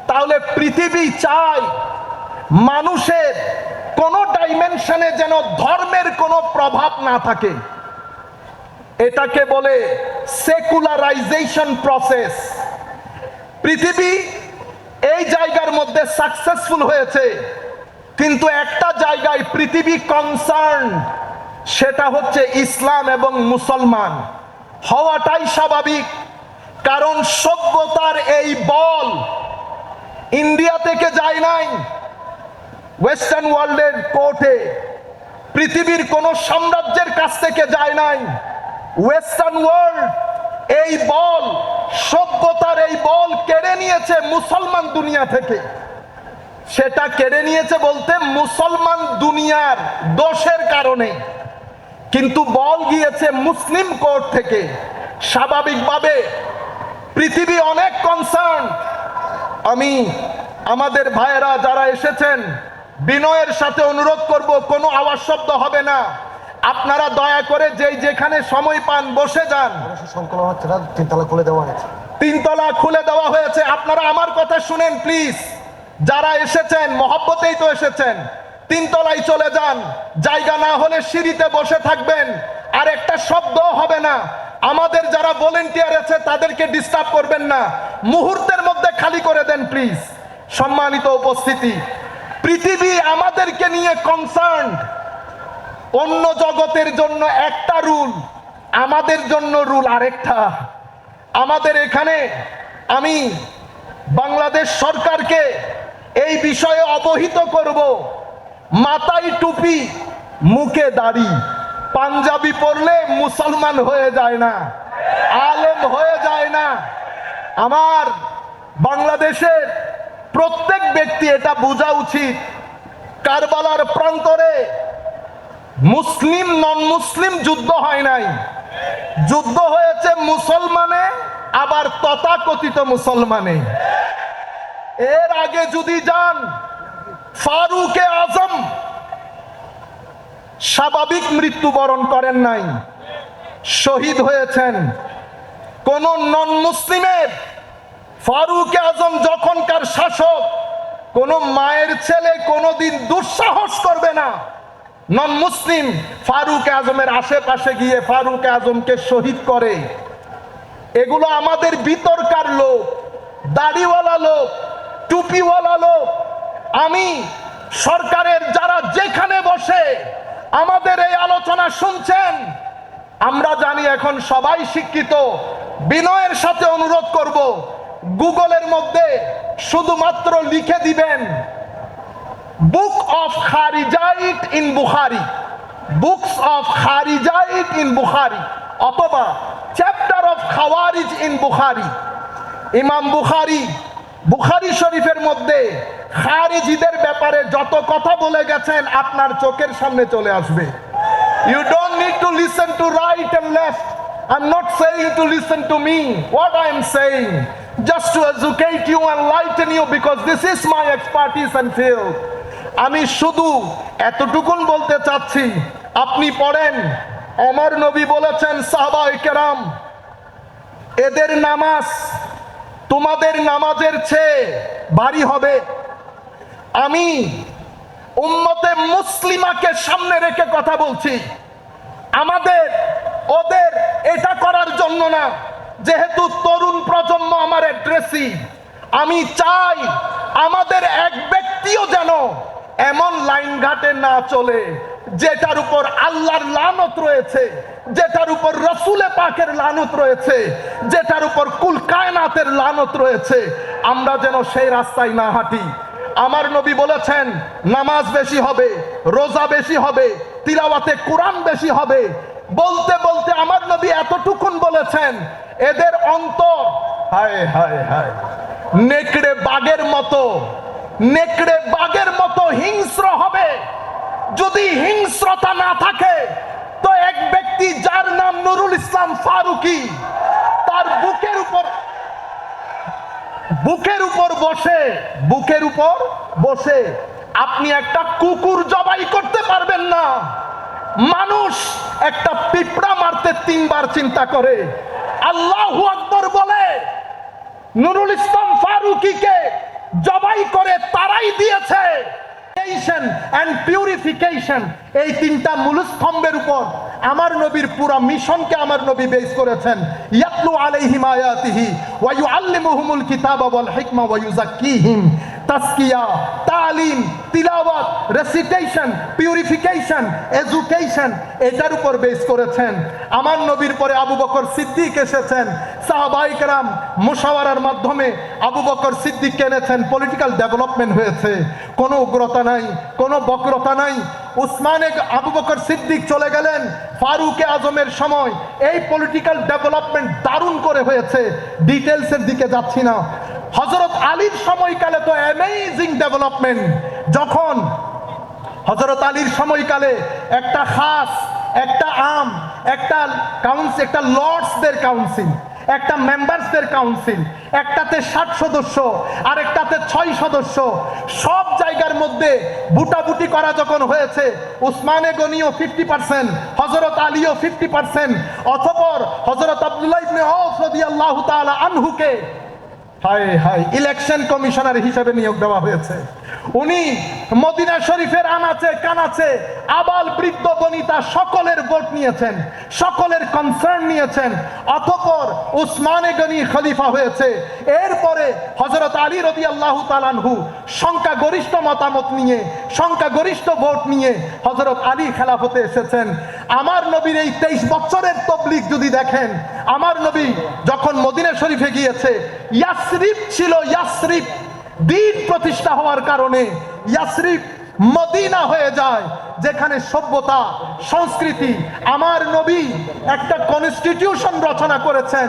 তাহলে পৃথিবী চায় মানুষের কোন ডাইমেনশনে যেন ধর্মের কোনো প্রভাব না থাকে। এটাকে বলে সেকুলারাইজেশন প্রসেস। পৃথিবী এই জায়গার মধ্যে সাকসেসফুল হয়েছে, কিন্তু একটা জায়গায় পৃথিবী কনসার্ন, সেটা হচ্ছে ইসলাম এবং মুসলমান হওয়াটাই স্বাভাবিক। কারণ সভ্যতার এই বল ইন্ডিয়া থেকে যায় নাই, ওয়েস্টার্ন ওয়ার্ল্ডের কোর্টে পৃথিবীর কোন সাম্রাজ্যের কাছ থেকে যায় নাই। ওয়েস্টার্ন ওয়ার্ল্ড এই বল, সভ্যতার এই বল কেড়ে নিয়েছে মুসলমান দুনিয়া থেকে। সেটা কেড়ে নিয়েছে বলতে মুসলমান দুনিয়ার দোষের কারণে, কিন্তু বল গিয়েছে মুসলিম কোর্ট থেকে। স্বাভাবিকভাবে পৃথিবী অনেক কনসার্ন। আমি আমাদের ভাইয়েরা যারা এসেছেন বিনয়ের সাথে অনুরোধ করব, কোনো আওয়াজ শব্দ হবে না। আপনারা দয়া করে যেই যেখানে সময় পান বসে যান। সংকলন হচ্ছে না, তিনতলা খুলে দেওয়া হয়েছে। তিনতলা খুলে দেওয়া হয়েছে। আপনারা আমার কথা শুনেন প্লিজ। যারা এসেছেন মহব্বতেই তো এসেছেন, তিনতলায় চলে যান। জায়গা না হলে সিঁড়িতে বসে থাকবেন, আর একটা শব্দ হবে না। আমাদের যারা ভলেন্টিয়ার আছে তাদেরকে ডিস্টার্ব করবেন না, মুহূর্তের মধ্যে খালি করে দেন প্লিজ। সম্মানিত উপস্থিতি, পৃথিবী আমাদেরকে নিয়ে কনসার্ন। অন্য জগতের জন্য একটা রুল, আমাদের জন্য রুল আরেকটা। আমাদের এখানে আমি বাংলাদেশ সরকারকে এই বিষয়ে অবহিত করব, মাথায় টুপি মুখে দাড়ি, পাঞ্জাবি পরলে মুসলমান হয়ে যায় না, আলেম হয়ে যায় না। আমার বাংলাদেশের প্রত্যেক ব্যক্তি এটা বোঝা উচিত। কারবালার প্রান্তরে মুসলিম নন মুসলিম যুদ্ধ হয় নাই, যুদ্ধ হয়েছে মুসলমানে আবার তথাকথিত মুসলমানে। এর আগে যদি যান, ফারুকে আজম স্বাভাবিক মৃত্যুবরণ করেন নাই, শহীদ হয়েছেন। কোন নন মুসলিমের ফারুকে আজম যখনকার শাসক, কোন মায়ের ছেলে কোনদিন দুঃসাহস করবে না নন মুসলিম ফারুকে আজমের আশেপাশে গিয়ে ফারুকে আজমকে শহীদ করে। এগুলো আমাদের ভিতরকার লোক, দাড়িওয়ালা লোক, টুপিওয়ালা লোক। আমি সরকারের যারা যেখানে বসে আমাদের এই আলোচনা শুনছেন, আমরা জানি এখন সবাই শিক্ষিত। বিনয়ের সাথে অনুরোধ করব, গুগলের মধ্যে শুধুমাত্র লিখে দিবেন book of Kharijite in Bukhari, books of Kharijite in Bukhari, অথবা chapter of Khawarij in Bukhari. Imam Bukhari বুখারি শরীফের মধ্যে খারিজিদের ব্যাপারে যত কথা বলে গেছেন আপনার চোখের সামনে চলে আসবে। You don't need to listen to right and left. I'm not saying to listen to me. What I am saying, just to educate you and enlighten you, because this is my expertise and field. আমি শুধু এতটুকুন বলতে চাচ্ছি, আপনি পড়েন আমার নবী বলেছেন, সাহাবায়ে কেরাম, এদের নামাজ তোমাদের নামাজের চেয়ে ভারী হবে। আমি উম্মতে মুসলিমাকে সামনে রেখে কথা বলছি। আমাদের ওদের এটা করার জন্য না, যেহেতু তরুণ প্রজন্ম আমার অ্যাড্রেসি, আমি চাই আমাদের এক ব্যক্তিও যেন এমন লাইন ঘাটে না চলে যেটার উপর আল্লাহর লানত রয়েছে, যেটার উপর রসুলে পাকের লানত রয়েছে, যেটার উপর কুল কায়নাতের লানত রয়েছে। আমরা যেন সেই রাস্তায় না হাঁটি। আমার নবী বলেছেন, নামাজ বেশি হবে, রোজা বেশি হবে, তিলাওয়াতে কোরআন বেশি হবে। বলতে বলতে আমার নবী এতটুকুন বলেছেন, এদের অন্তর হায় হায় হায় নেকড়ে বাঘের মতো, নেকড়ে বাঘের মতো হিংস্র হবে। যদি হিংস্রতা না থাকে তো এক ব্যক্তি যার নাম নুরুল ইসলাম ফারুকী, তার বুকের উপর বসে আপনি একটা কুকুর জবাই করতে পারবেন না। মানুষ একটা পিঁপড়া মারতে 3 বার চিন্তা করে। আল্লাহু আকবার বলে নুরুল ইসলাম ফারুকীকে জবাই করে তারাই দিয়েছে। এন্ড পিউরিফিকেশন, এই 3টা মূলস্তম্ভের উপর আমার নবীর পুরো মিশনকে আমার নবী বেস করেছেন। ইয়াতলু আলাইহিম আয়াতিহি ওয়া ইউআল্লিমুহুমুল কিতাবা ওয়াল হিকমা ওয়া ইউযাক্কিহিম। তাসকিয়া, তালিম, তিলাওয়াত, রেসিটেশন, পিউরিফিকেশন, এডুকেশন, এটার উপর বেস করেছেন। আমার নবীর পরে আবু বকর সিদ্দিক এসেছেন। সাহাবায়ে কেরাম মুশাওয়ারার মাধ্যমে আবু বকর সিদ্দিককে এনেছেন। পলিটিক্যাল ডেভেলপমেন্ট হয়েছে, কোনো উগ্রতা নাই, কোনো বক্রতা নাই। উসমানে আবু বকর সিদ্দিক চলে গেলেন ফারুকে আজমের সময়। এই পলিটিক্যাল ডেভেলপমেন্ট দারুণ করে হয়েছে, ডিটেলসের দিকে যাচ্ছি না। হযরত আলীর সময়কালে তো অ্যামেজিং ডেভেলপমেন্ট। যখন হযরত আলীর সময়কালে একটা খাস, একটা আম, একটা কাউন্সিল, একটা লর্ডসদের কাউন্সিল, একটা মেম্বারসদের কাউন্সিল, একটাতে 60 সদস্য আর একটাতে 6 সদস্য, সব জায়গার মধ্যে বুটাবুটি করা যখন হয়েছে, উসমানে গনিও 50%, হযরত আলীও 50%, অতঃপর হযরত আব্দুল্লাহ ইবনে আওফ রাদিয়াল্লাহু তাআলা আনহুকে হায় হায় ইলেকশন কমিশনার হিসেবে নিয়োগ দেওয়া হয়েছে। উনি মদিনা শরীফের আনাচে কানাচে আবাল বৃদ্ধ বনিতা সকলের ভোট নিয়েছেন, সকলের কনসার্ন নিয়েছেন। অতঃপর উসমানে গনি খলিফা হয়েছে। এরপরে হযরত আলী রাদিয়াল্লাহু তাআলা আনহু সংখ্যাগরিষ্ঠ মতামত নিয়ে, সংখ্যাগরিষ্ঠ ভোট নিয়ে হযরত আলী খেলাফতে এসেছেন। আমার নবীর এই 23 বছরের তাবলীগ যদি দেখেন, আমার নবী যখন মদিনা শরীফে গিয়েছে, ইয়াসরিব ছিল, ইয়াসরিব দ্বীন প্রতিষ্ঠা হওয়ার কারণে ইয়াসরিব মদিনা হয়ে যায়, যেখানে সভ্যতা, সংস্কৃতি। আমার নবী একটা কনস্টিটিউশন রচনা করেছেন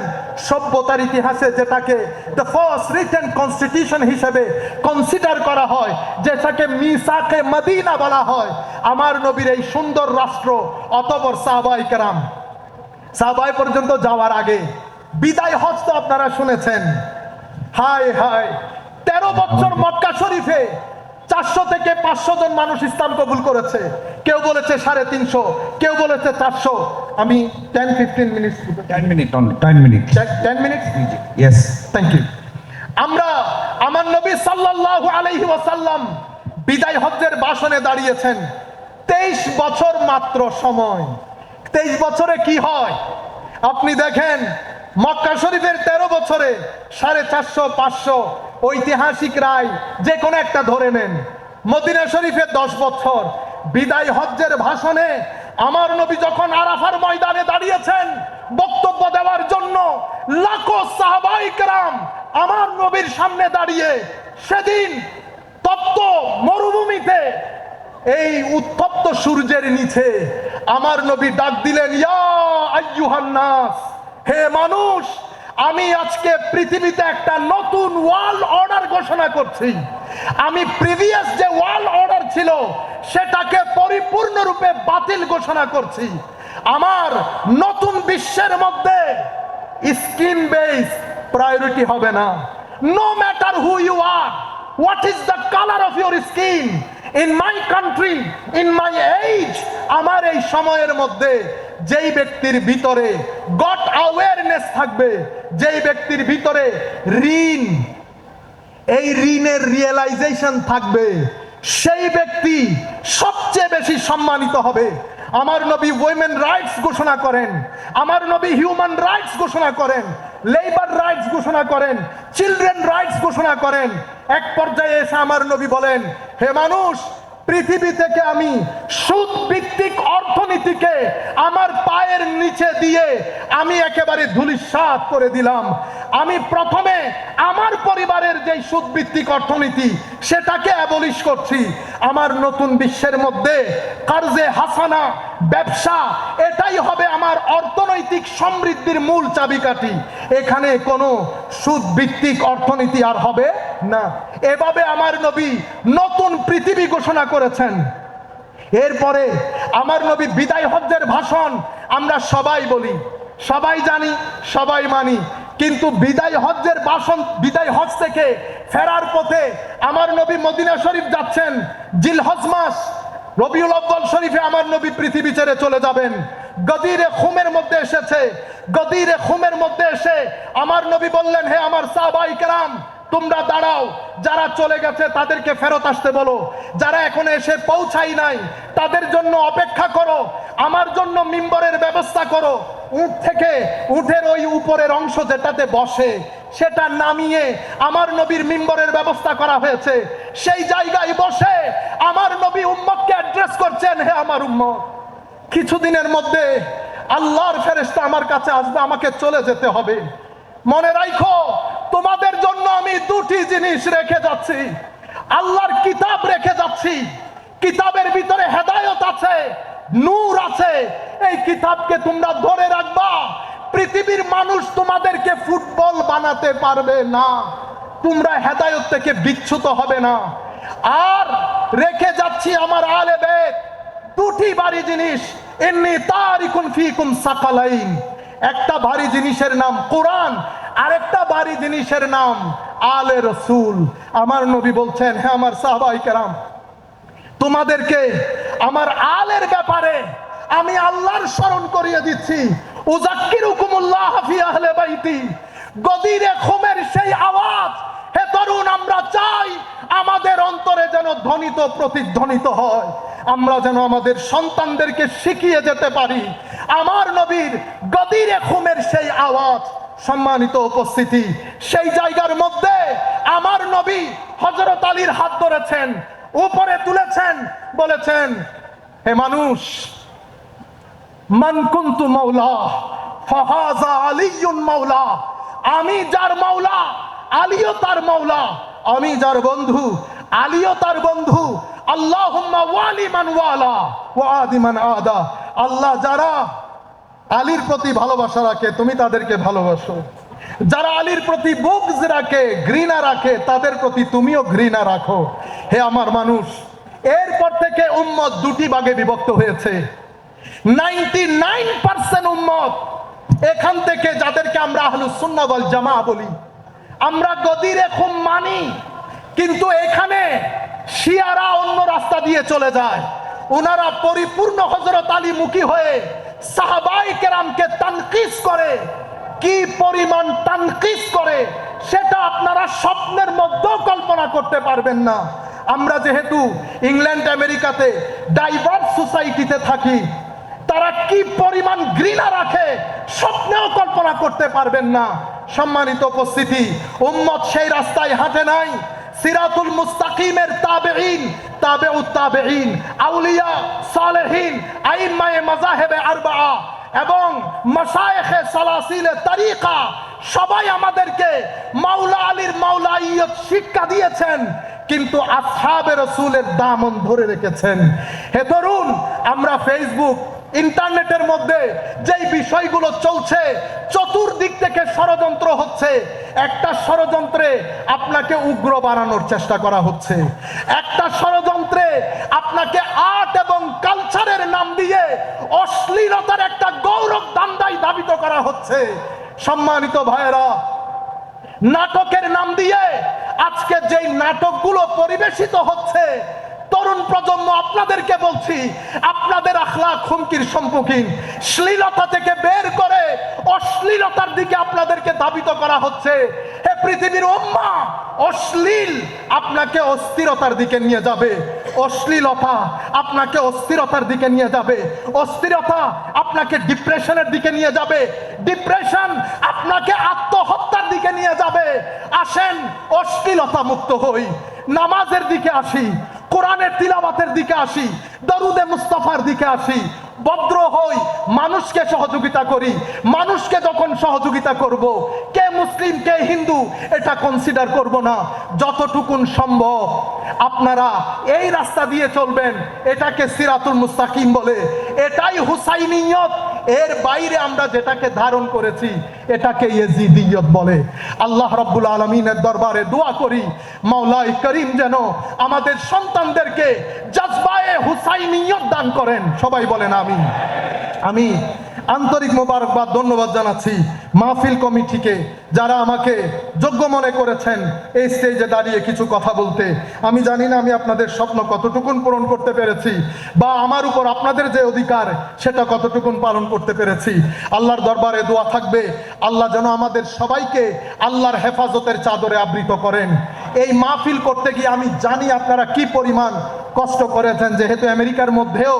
সভ্যতার ইতিহাসে, যেটাকে দ্য ফার্স্ট রিটেন কনস্টিটিউশন হিসেবে কনসিডার করা হয়, যেটাকে মিসাকে মদিনা বলা হয়। আমার নবীর এই সুন্দর রাষ্ট্র। অতঃপর সাহাবায়ে কেরাম, সাহাবায়ে পর্যন্ত যাওয়ার আগে বিদায় হজ তো আপনারা শুনেছেন। হায় হায় 13 বছর মক্কা শরীফে 400 থেকে 500 জন মানুষ ইসলাম কবুল করেছে। কেউ বলেছে 350, কেউ বলেছে 400। আমি 10-15 minute 10 minutes only. 10 minutes. 10 minute Yes. Thank you. আমরা আমার নবী সাল্লাল্লাহু আলাইহি ওয়াসাল্লাম বিদায় হজ্জের ভাষণে দাঁড়িয়েছেন। 23 বছর মাত্র সময়। 23 বছরে কি হয় আপনি দেখেন। মক্কা শরীফের 13 বছরে 450-500 ঐতিহাসিক রায় যে কোনো একটা ধরে নেন। মদিনা শরীফে 10 বছর। বিদায় হজ্জের ভাষণে আমার নবী যখন আরাফার ময়দানে দাঁড়িয়েছেন বক্তব্য দেওয়ার জন্য, লাখো সাহাবায়ে কেরাম আমার নবীর সামনে দাঁড়িয়ে, সেদিন তপ্ত মরুভূমিতে এই উত্তপ্ত সূর্যের নিচে আমার নবী ডাক দিলেন, ইয়া আইয়ুহান নাস, হে মানুষ, আমি আজকে পৃথিবীতে একটা নতুন ওয়ার্ল্ড অর্ডার ঘোষণা করছি। আমি প্রিভিয়াস যে ওয়ার্ল্ড অর্ডার ছিল সেটাকে পরিপূর্ণরূপে বাতিল ঘোষণা করছি। আমার নতুন বিশ্বের মধ্যে স্কিন বেস প্রায়োরিটি হবে না। No matter who you are, what is the colour of your skin, in my country, in my age, আমার এই সময়ের মধ্যে যেই ব্যক্তির ভিতরে গড অ্যাওয়ারনেস থাকবে, যেই ব্যক্তির ভিতরে ঋণ, এই ঋণের রিয়েলাইজেশন থাকবে, সেই ব্যক্তি সবচেয়ে বেশি সম্মানিত হবে। আমার নবী উইমেন রাইটস ঘোষণা করেন, আমার নবী হিউম্যান রাইটস ঘোষণা করেন, লেবার রাইটস ঘোষণা করেন, চিলড্রেন রাইটস ঘোষণা করেন। এক পর্যায়ে এসে আমার নবী বলেন, হে মানুষ, পৃথিবী থেকে আমি সুদ ভিত্তিক অর্থনীতিকে আমার পায়ের নিচে দিয়ে আমি একেবারে ধূলিসাৎ করে দিলাম। আমি প্রথমে আমার পরিবারের যে সুদ ভিত্তিক অর্থনীতি সেটাকে অ্যাবলিশ করছি। আমার নতুন বিশ্বের মধ্যে কার্জে হাসানা, ব্যবসা, এটাই হবে আমার অর্থনৈতিক সমৃদ্ধির মূল চাবিকাঠি। এখানে কোনো সুদ ভিত্তিক অর্থনীতি আর হবে না। এভাবে আমার নবী নতুন পৃথিবী ঘোষণা করেছেন। এরপরে আমার নবী বিদায় হজ্জের ভাষণ আমরা সবাই বলি, সবাই জানি, সবাই মানি, কিন্তু বিদায় হজ্জের ভাষণ, বিদায় হজ থেকে ফেরার পথে আমার নবী মদিনা শরীফ যাচ্ছেন। জিলহজ মাস রবিউল আউয়াল শরীফে আমার নবী পৃথিবী ছেড়ে চলে যাবেন। গদিরে খুমের মধ্যে এসেছে, গদিরে খুমের মধ্যে এসে আমার নবী বললেন, হে আমার সাহাবায়ে কেরাম, তোমরা দাঁড়াও, যারা চলে গেছে তাদেরকে ফেরত আসতে বলো, যারা এখন এসে পৌঁছাই নাই তাদের জন্য অপেক্ষা করো, আমার জন্য মিম্বরের ব্যবস্থা করো। উট থেকে, উটের ওই উপরের অংশ যেটাতে বসে সেটা নামিয়ে আমার নবীর মিম্বরের ব্যবস্থা করা হয়েছে। সেই জায়গায় বসে আমার নবী উম্মতকে অ্যাড্রেস করছেন, হে আমার উম্মত, কিছুদিনের মধ্যে আল্লাহর ফেরেশতা আমার কাছে আসবে, আমাকে চলে যেতে হবে। মনে রাখো, তোমাদের জন্য আমি দুটি জিনিস রেখে যাচ্ছি। আল্লাহর কিতাব রেখে যাচ্ছি, কিতাবের ভিতরে হেদায়েত আছে, নূর আছে। এই কিতাবকে তোমরা ধরে রাখবা। পৃথিবীর মানুষ তোমাদেরকে ফুটবল বানাতে পারবে না, তোমরা হেদায়েত থেকে বিচ্যুত হবে না। আর রেখে যাচ্ছি আমার আলে বেত, দুটি ভারী জিনিস। ইন্নী তারিকুন ফিকুম সাকালাইন, একটা ভারী জিনিসের নাম কোরআন, আরেকটা ভারী জিনিসের নাম আলে রসুল। আমার নবী বলছেন, হে আমার সাহাবায়ে কেরাম, তোমাদেরকে আমার আলের ব্যাপারে আমি আল্লাহর স্মরণ করিয়ে দিচ্ছি। উযাক্কিরুকুমুল্লাহ ফি আহলে বাইতি, গদিরে খুমের সেই আওয়াজ, হে তরুণ, আমরা চাই আমাদের অন্তরে যেন ধ্বনিত প্রতিধ্বনিত হয়, আমরা যেন আমাদের সন্তানদেরকে শিখিয়ে যেতে পারি আমার নবীর গদিরে খুমের সেই আওয়াজ। সম্মানিত উপস্থিতি, সেই জায়গার মধ্যে আমার নবী হযরত আলীর হাত ধরেছেন, উপরে তুলেছেন, বলেছেন, হে মানুষ, মান কুনতু মাওলা ফাহাযা আলীউন মাওলা, আমি যার মাওলা আলীও তার মাওলা, আমি যার বন্ধু আলীও তার বন্ধু। আল্লাহুম্মা ওয়ালি মান ওয়ালা ওয়া আদি মান আদা, আল্লাহ যারা আলীর প্রতি ভালোবাসা রাখে তুমি তাদেরকে ভালোবাসো, যারা আলীর প্রতি বুগজ রাখে, ঘৃণা রাখে, তাদের প্রতি তুমিও ঘৃণা রাখো। হে আমার মানুষ, এরপর থেকে উম্মত দুটি ভাগে বিভক্ত হয়েছে। 99% উম্মত এখান থেকে, যাদেরকে আমরা আহলুস সুন্নাহ ওয়াল জামাআহ বলি, আমরা গদিরে খুম মানি, কিন্তু এখানে শিয়ারা অন্য রাস্তা দিয়ে চলে যায়। ওনারা পরিপূর্ণ হযরত আলী মুখী হয়ে সাহাবায়ে কেরামকে তানকিস করে, কি পরিমাণ তানকিস করে সেটা আপনারা স্বপ্নের মধ্যেও কল্পনা করতে পারবেন না। আমরা যেহেতু ইংল্যান্ড আমেরিকাতে ডাইভার্স সোসাইটিতে থাকি, তারা কি পরিমাণ ঘৃণা রাখে স্বপ্নেও কল্পনা করতে পারবেন না। সম্মানিত উপস্থিতি, উম্মত সেই রাস্তায় হাঁটে নাই। সিরাতুল মুস্তাকিমের তাবেঈন, তাবেউত তাবেঈন, আউলিয়া সালেহিন, আইম্মায়ে মাযাহিবে আরবাআ এবং মাশায়েখে সালাসিলে তরিকা সবাই আমাদেরকে মাওলা আলীর মাওলাইয়ত শিক্ষা দিয়েছেন, কিন্তু আসহাবে রাসূলের দামন ধরে রেখেছেন। হে তরুণ, আমরা ফেসবুক, ইন্টারনেটের মধ্যে যেই বিষয়গুলো চলছে, চতুর্দিক থেকে ষড়যন্ত্র হচ্ছে। একটা ষড়যন্ত্রে আপনাকে উগ্র বানানোর চেষ্টা করা হচ্ছে, একটা ষড়যন্ত্রে আপনাকে আর্ট এবং কালচারের নাম দিয়ে অশ্লীলতার একটা গৌরব দান্দায় ধাবিত করা হচ্ছে। সম্মানিত ভাইয়েরা, নাটকের নাম দিয়ে আজকে যেই নাটকগুলো পরিবেশিত হচ্ছে, তরুণ প্রজন্ম আপনাদেরকে বলছি, আপনাদের আখলাক হুমকির সম্মুখীন। শ্লীলতা থেকে বের করে অশ্লীলতার দিকে আপনাদেরকে ধাবিত করা হচ্ছে। হে পৃথিবীর উম্মাহ, অশ্লীল আপনাকে অস্থিরতার দিকে নিয়ে যাবে। অশ্লীলতা আপনাকে অস্থিরতার দিকে নিয়ে যাবে। অস্থিরতা আপনাকে ডিপ্রেশনের দিকে নিয়ে যাবে। ডিপ্রেশন আপনাকে আত্মহত্যার দিকে নিয়ে যাবে। আসেন অশ্লীলতা মুক্ত হই, নামাজের দিকে আসি, কোরআনের তিলাওয়াতের দিকে আসি, দরুদে মুস্তাফার দিকে আসি, ভদ্র হই, মানুষকে সহযোগিতা করি। মানুষকে যখন সহযোগিতা করব, কে মুসলিম কে হিন্দু এটা কনসিডার করব না। যতটুকুন সম্ভব আপনারা এই রাস্তা দিয়ে চলবেন, এটাকে সিরাতুল মুস্তাকিম বলে, এটাই হুসাইনিয়ত। এর বাইরে আমরা যেটাকে ধারণ করেছি এটাকে ইয়েজিদিয়ত বলে। আল্লাহ রাব্বুল আলামিনের দরবারে দোয়া করি, মাওলাই করিম যেন আমাদের সন্তানদেরকে জজবায়ে হুসাইনিয়ত দান করেন। সবাই বলেন আমিন। আমি আন্তরিক মোবারকবাদ ধন্যবাদ জানাচ্ছি মাহফিল কমিটিকে, যারা আমাকে যোগ্য মনে করেছেন এই স্টেজে দাঁড়িয়ে কিছু কথা বলতে। আমি জানি না আমি আপনাদের স্বপ্ন কতটুকুন পূরণ করতে পেরেছি, বা আমার উপর আপনাদের যে অধিকার সেটা কতটুকুন পালন করতে পেরেছি। আল্লাহর দরবারে দোয়া থাকবে, আল্লাহ যেন আমাদের সবাইকে আল্লাহর হেফাজতের চাদরে আবৃত করেন। এই মাহফিল করতে গিয়ে আমি জানি আপনারা কি পরিমাণ কষ্ট করেছেন, যেহেতু আমেরিকার মধ্যেও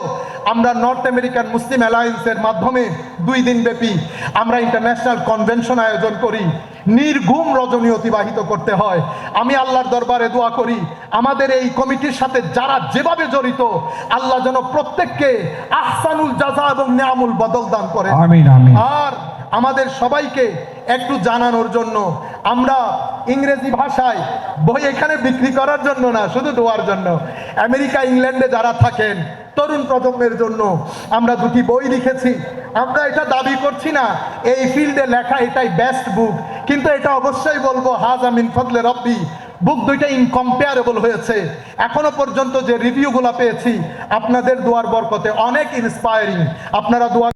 আমরা নর্থ আমেরিকান মুসলিম অ্যালায়েন্সের মাধ্যমে 2 দিন ব্যাপী আমরা ইন্টারন্যাশনাল কনভেনশন আয়োজন করি। নির্ঘুম রজনী অতিবাহিত করতে হয়। আমি আল্লাহর দরবারে দোয়া করি আমাদের এই কমিটির সাথে যারা যেভাবে জড়িত, আল্লাহ যেন প্রত্যেককে আহসানুল জাযা এবং নিয়ামুল বদল দান করেন। আমিন আমিন। আর আমাদের সবাইকে একটু জানানোর জন্য, আমরা ইংরেজি ভাষায় বই এখানে বিক্রি করার জন্য না, শুধু দোয়ার জন্য। আমেরিকা ইংল্যান্ডে যারা থাকেন তরুণ প্রজন্মের জন্য আমরা 2টি বই লিখেছি। আমরা এটা দাবি করছি না এই ফিল্ডে লেখা এটাই বেস্ট বুক, কিন্তু এটা অবশ্যই বলবো হাযা মিন ফাদলে রাব্বি। বুক দুইটা ইনকম্পেয়ারেবল হয়েছে। এখনো পর্যন্ত যে রিভিউগুলো পেয়েছি আপনাদের দোয়ার বরকতে অনেক ইন্সপায়ারিং। আপনারা দোয়া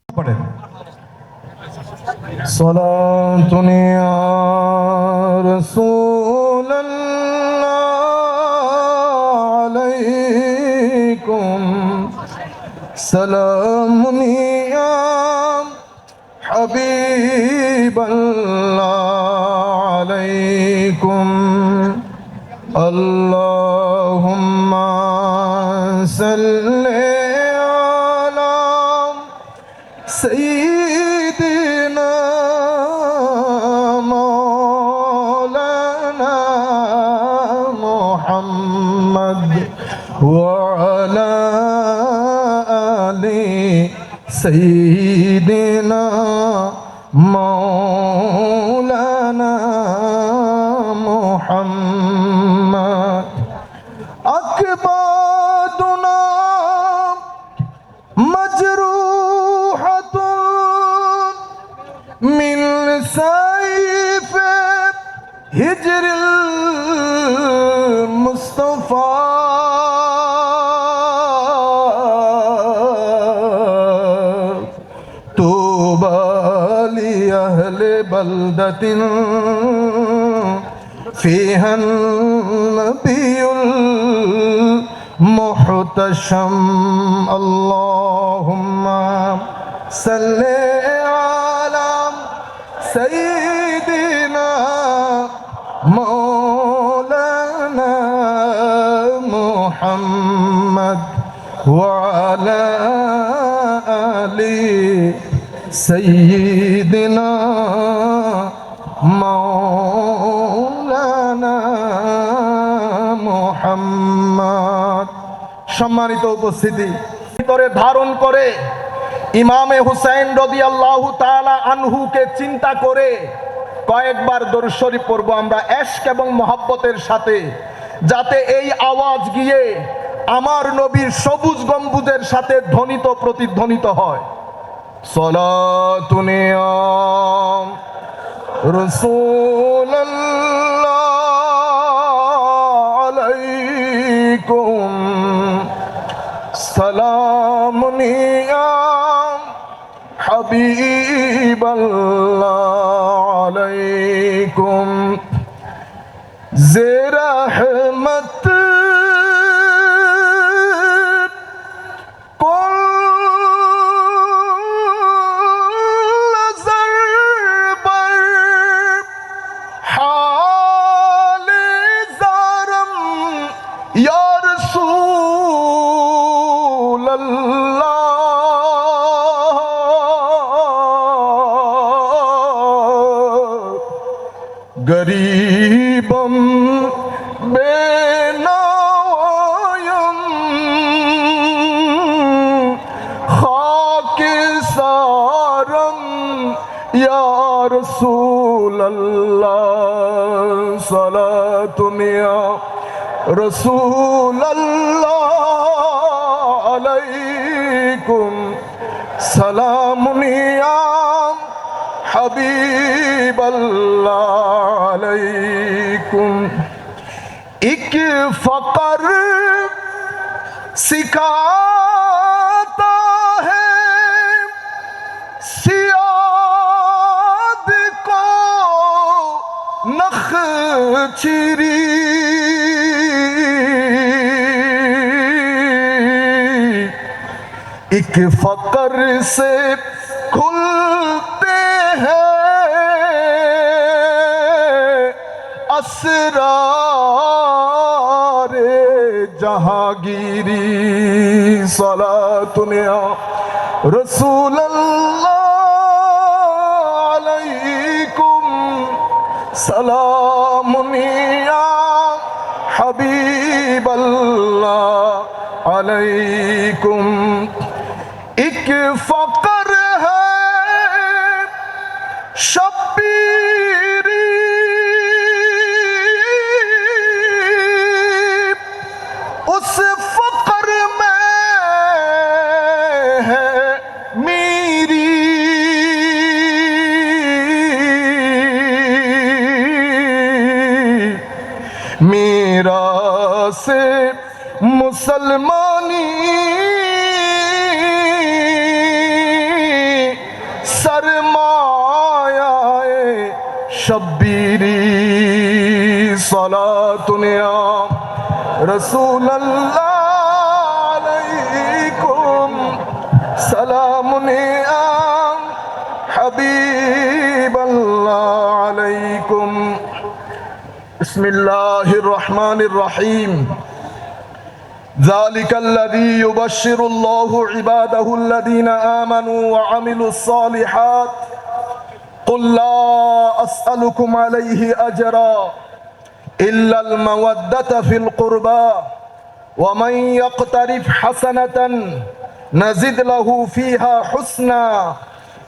পড়েন। صلاة يا رسول الله عليكم، سلام يا حبيب الله عليكم، اللهم صل على سيدنا مولانا محمد وعلى آل سيدنا مولانا محمد. أكبادنا مجروحة من سيف هجر المصطفى، طوبى لأهل بلدة فيها النبي المحتشم. اللهم صل على سيدنا مولانا محمد وعلى آل سيدنا مولانا সম্মানিত উপস্থিতি, ভিতরে ধারণ করে ইমামে হুসাইন রাদিয়াল্লাহু তাআলা আনহুকে চিন্তা করে কয়েকবার দরুদ শরীফ পড়ব আমরা ইশক এবং মহব্বতের সাথে, যাতে এই আওয়াজ গিয়ে আমার নবীর সবুজ গম্বুজের সাথে ধ্বনিত প্রতিধ্বনিত হয়। সালাতুন ইয়া রাসূলুল্লাহ আলাইকুম সালামুন ইয়া হাবিবাল্লাহ আলাইকুম ज़े रहमत कुल ज़रबर हाल ज़रम या रसूल अल्लाह गरीबम बेनायम खाकिसारम या रसूल अल्लाह सलातुन या रसूल अल्लाह अलैकुम सलामुन या हबीब अल्लाह अलैकुम। एक फकर सिखाता है सियाद को नखचिरी, एक फकर से खुलते हैं असरारे जहांगीरी। सलातुन या रसूल अल्लाह अलैकुम सलामुन या हबीब अल्लाह अलैकुम। एक फकर है शब्बीरी, उस फकर में है मेरी मेरा से मुसलमानी सरमायाए शब्बीरी। सलातुन या रसूल अल्लाह अलैकुम सलामुन या हबीब अल्लाह अलैकुम। बिस्मिल्लाहिर रहमानिर रहीम। ذلك الذي يبشر الله عباده الذين آمنوا وعملوا الصالحات قل لا أسألكم عليه أجرا إلا المودة في القربى ومن يقترف حسنة نزد له فيها حسنا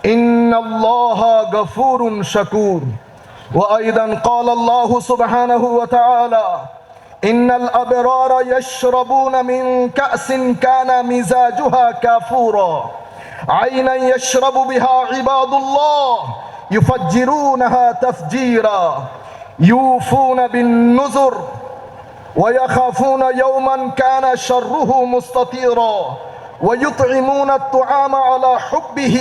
إن الله غفور شكور. وأيضا قال الله سبحانه وتعالى إن الأبرار يشربون من كأس كان مزاجها كافورا عينا يشرب بها عباد الله يفجرونها تفجيرا يوفون بالنذر ويخافون يوما كان شره مستطيرا ويطعمون الطعام على حبه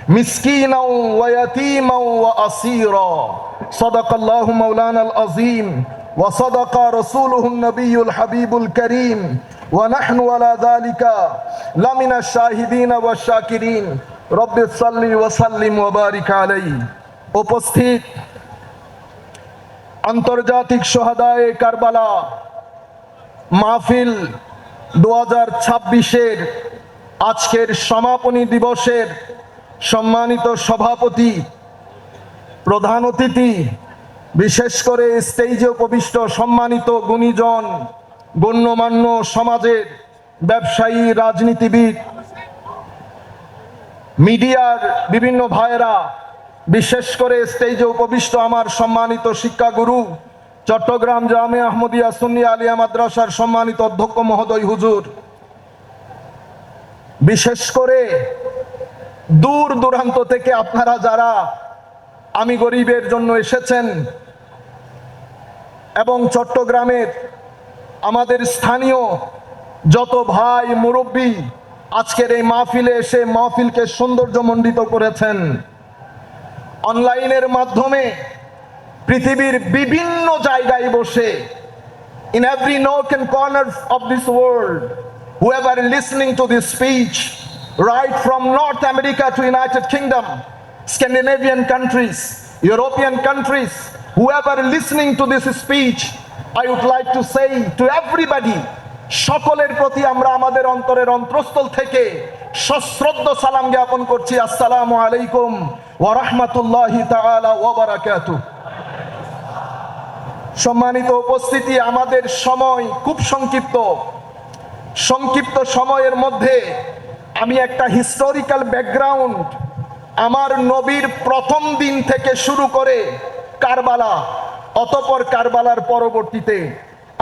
مسكينا ويتيما وأسيرا. صدق الله مولانا العظيم وصدق رسوله النبي الحبيب الكريم ونحن على ذلك لمن الشاهدين والشاكرين رب صل وسلم وبارك عليه. উপস্থিত আন্তর্জাতিক শহাদায়ে কারবালা মাহফিল 2026-এর আজকের সমাপনী দিবসের সম্মানিত সভাপতি, প্রধান অতিথি, বিশেষ করে স্টেজে উপবিষ্ট সম্মানিত গুণীজন, গণ্যমান্য সমাজের ব্যবসায়ী, রাজনীতিবিদ, মিডিয়ার বিভিন্ন ভাইয়েরা, বিশেষ করে স্টেজে উপবিষ্ট আমার সম্মানিত শিক্ষাগুরু, চট্টগ্রাম জামিয়া আহমদিয়া সুন্নিয়া আলিয়া মাদ্রাসার সম্মানিত অধ্যক্ষ মহোদয় হুজুর, বিশেষ করে দূর দূরান্ত থেকে আপনারা যারা আমি গরিবের জন্য এসেছেন, এবং চট্টগ্রামের আমাদের স্থানীয় যত ভাই মুরব্বী আজকের এই মাহফিলে এসে মাহফিলকে সৌন্দর্যমণ্ডিত করেছেন, অনলাইনের মাধ্যমে পৃথিবীর বিভিন্ন জায়গায় বসে, in every nook and corner of this world, whoever listening to this speech, right from North America to United Kingdom, Scandinavian countries, European countries, whoever listening to this speech, I would like to say to everybody, সকলের প্রতি আমরা আমাদের অন্তরের অন্তরস্থল থেকে সশ্রদ্ধ সালাম জ্ঞাপন করছি। আসসালামু আলাইকুম ওয়া রাহমাতুল্লাহি তাআলা ওয়া বারাকাতুহু। সম্মানিত উপস্থিতি, আমাদের সময় খুব সংক্ষিপ্ত সময়ের মধ্যে আমি একটা হিস্টোরিক্যাল ব্যাকগ্রাউন্ড, আমার নবীর প্রথম দিন থেকে শুরু করে কারবালা, অতঃপর কারবালার পরবর্তীতে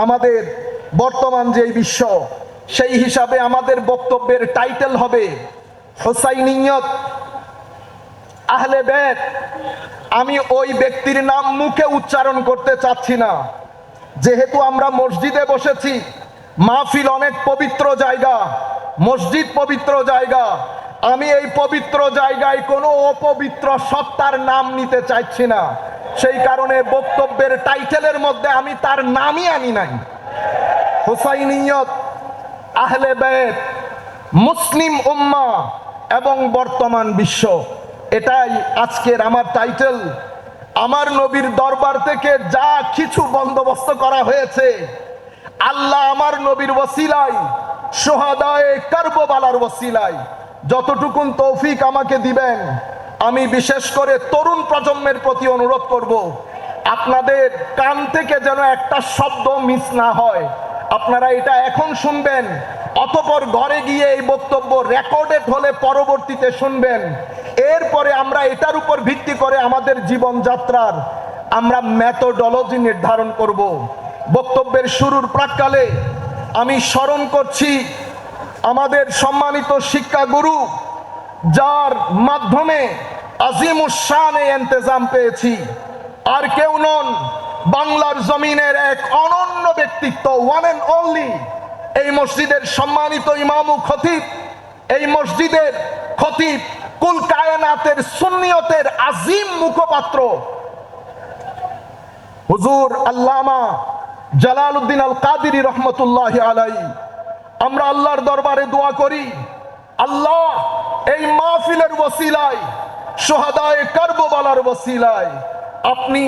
আমাদের বর্তমান যে বিশ্ব, সেই হিসাবে আমাদের বক্তব্যের টাইটেল হবে হোসাইনিয়ত, আহলে বেত। আমি ওই ব্যক্তির নাম মুখে উচ্চারণ করতে চাচ্ছি না, যেহেতু আমরা মসজিদে বসেছি, মাহফিল অনেক পবিত্র জায়গা, মসজিদ পবিত্র জায়গা, আমি এই পবিত্র জায়গায় কোনো অপবিত্র সত্তার নাম নিতে চাইছি না। সেই কারণে বক্তব্যের টাইটেলের মধ্যে আমি তার নামই আনি নাই। হোসাইনিয়ত, আহলে বেত, মুসলিম উম্মাহ এবং বর্তমান বিশ্ব, এটাই আজকের আমার টাইটেল। আমার নবীর দরবার থেকে যা কিছু বন্দোবস্ত করা হয়েছে, আল্লাহ আমার নবীর ওসিলায়, শুহাদায়ে কারবালার ওসিলায় যতটুকুন তৌফিক আমাকে দিবেন, আমি বিশেষ করে তরুণ প্রজন্মের প্রতি অনুরোধ করব, আপনাদের কান থেকে যেন একটা শব্দ মিস না হয়। আপনারা এটা এখন শুনবেন, অতঃপর ঘরে গিয়ে এই বক্তব্য রেকর্ডেড হলে পরবর্তীতে শুনবেন। এরপরে আমরা এটার উপর ভিত্তি করে আমাদের জীবনযাত্রার আমরা মেথোডোলজি নির্ধারণ করব। বক্তব্যের শুরুর প্রাক্কালে আমি স্মরণ করছি আমাদের সম্মানিত শিক্ষাগুরু, যার মাধ্যমে আজিমুস শানে ইন্তেজাম পেয়েছি, আর কেউ নন, বাংলার জমিনের এক অনন্য ব্যক্তিত্ব, ওয়ান এন্ড অনলি, এই মসজিদের সম্মানিত ইমাম ও খতিব, এই মসজিদের খতিব, কুল কায়নাতের সুন্নিয়তের আজিম মুখপাত্র হুজুর আল্লামা জালালউদ্দিন আল কাদেরী রহমতুল্লাহি আলাইহি। আমরা আল্লাহর দরবারে দোয়া করি, আল্লাহ এই মাহফিলের ওসিলায়, শুহাদায়ে কারবালার ওসিলায় আপনি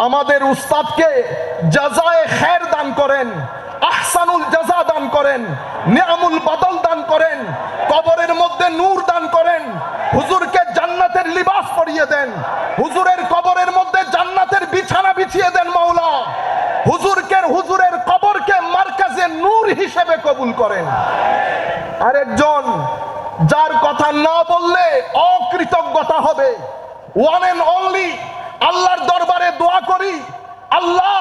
আমাদের উস্তাদকে জাযায়ে খায়ের দান করেন, আহসানুল জাযা দান করেন, নিয়ামুল বদল দান করেন, কবরের মধ্যে নূর দান করেন, হুজুরকে জান্নাতের লিবাস পরিয়ে দেন, হুজুরের কবরের মধ্যে জান্নাতের বিছানা বিছিয়ে দেন মাওলা, হুজুরের কবরকে মারকাজে নূর হিসেবে কবুল করেন। আরেকজন যার কথা না বললে অকৃতজ্ঞতা হবে, ওয়ান এন্ড অনলি, আল্লাহর দরবারে দোয়া করি, আল্লাহ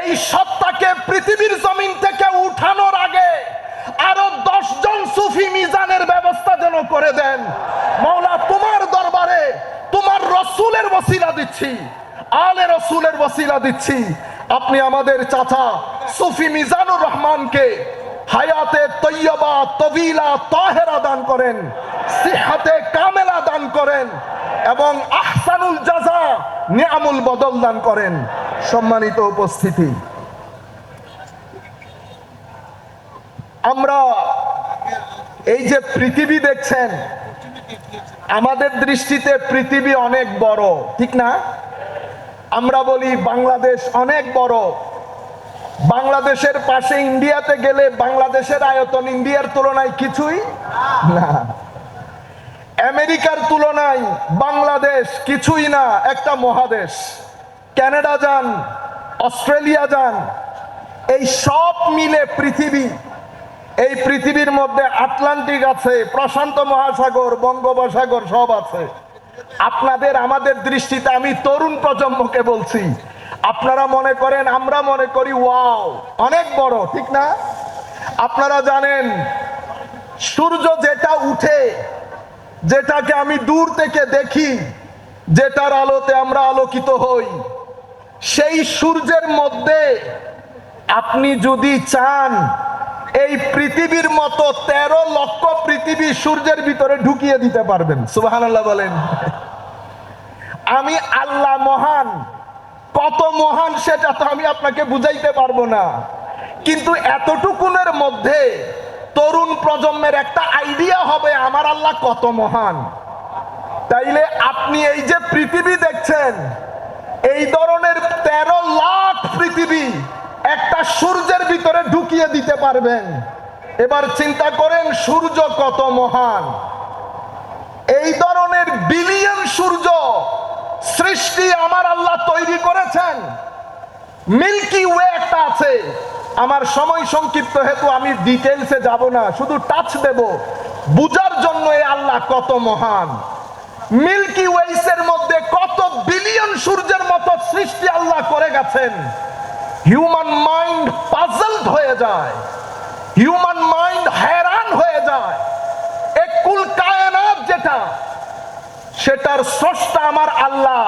এই সত্তাকে পৃথিবীর জমিন থেকে উঠানোর আগে আরো 10 জন সুফি মিজানের ব্যবস্থা যেন করে দেন। মাওলা, তোমার দরবারে তোমার রসুলের ওসিলা দিচ্ছি, আলে রসুলের ওসিলা দিচ্ছি, আপনি আমাদের চাচা সুফি মিজানুর রহমানকে হায়াতে তৈয়বা তবিলা তাহেরা দান করেন, সিহাতে কামেলা দান করেন, এবং আহসানুল জাযা নিয়ামুল বদল দান করেন। সম্মানিত উপস্থিতি, আমরা এই যে পৃথিবী দেখছেন, আমাদের দৃষ্টিতে পৃথিবী অনেক বড়, ঠিক না? আমরা বলি বাংলাদেশ অনেক বড়, বাংলাদেশের পাশে ইন্ডিয়াতে গেলে বাংলাদেশের আয়তন ইন্ডিয়ার তুলনায় কিছুই না, আমেরিকার তুলনায় বাংলাদেশ কিছুই না, একটা মহাদেশ। কানাডা যান, অস্ট্রেলিয়া যান, এই সব মিলে পৃথিবী এই পৃথিবীর মধ্যে আটলান্টিক আছে, প্রশান্ত মহাসাগর, বঙ্গোপসাগর সব আছে। আপনাদের আমাদের দৃষ্টিতে, আমি তরুণ প্রজন্মকে বলছি, আপনারা মনে করেন, আমরা মনে করি ওয়াও অনেক বড়, ঠিক না? আপনারা জানেন সূর্য যেটা উঠে, যেটাকে আমি দূর থেকে দেখি, যেটার আলোতে আমরা আলোকিত হই, সেই সূর্যের মধ্যে আপনি যদি চান এই পৃথিবীর মতো 13 লক্ষ পৃথিবী সূর্যের ভিতরে ঢুকিয়ে দিতে পারবেন। সুবহানাল্লাহ বলেন। আমি আল্লাহ মহান, কত মহান সেটা তো আমি আপনাকে বুঝাইতে পারবো না, কিন্তু এতটুকুনের মধ্যে তরুণ প্রজন্মের একটা আইডিয়া হবে আমার আল্লাহ কত মহান। তাইলে আপনি এই যে পৃথিবী দেখছেন, এই ধরনের 13 লাখ পৃথিবী একটা সূর্যের ভিতরে ঢুকিয়ে দিতে পারবেন। এবার চিন্তা করেন সূর্য কত মহান। এই ধরনের বিলিয়ন সূর্য সৃষ্টি আমার আল্লাহ তৈরি করেছেন। মিল্কি ওয়ে একটা আছে, আমার সময় সংক্ষিপ্ত হেতু আমি ডিটেইলসে যাব না, শুধু টাচ দেব বুঝার জন্য এই আল্লাহ কত মহান। মিল্কি ওয়েসের মধ্যে কত বিলিয়ন সূর্যের মতো সৃষ্টি আল্লাহ করে গেছেন। হিউম্যান মাইন্ড পাজলড হয়ে যায়, হিউম্যান মাইন্ড हैरान হয়ে যায়। এক কুল কায়নাত যেটা, সেটার স্রষ্টা আমার আল্লাহ,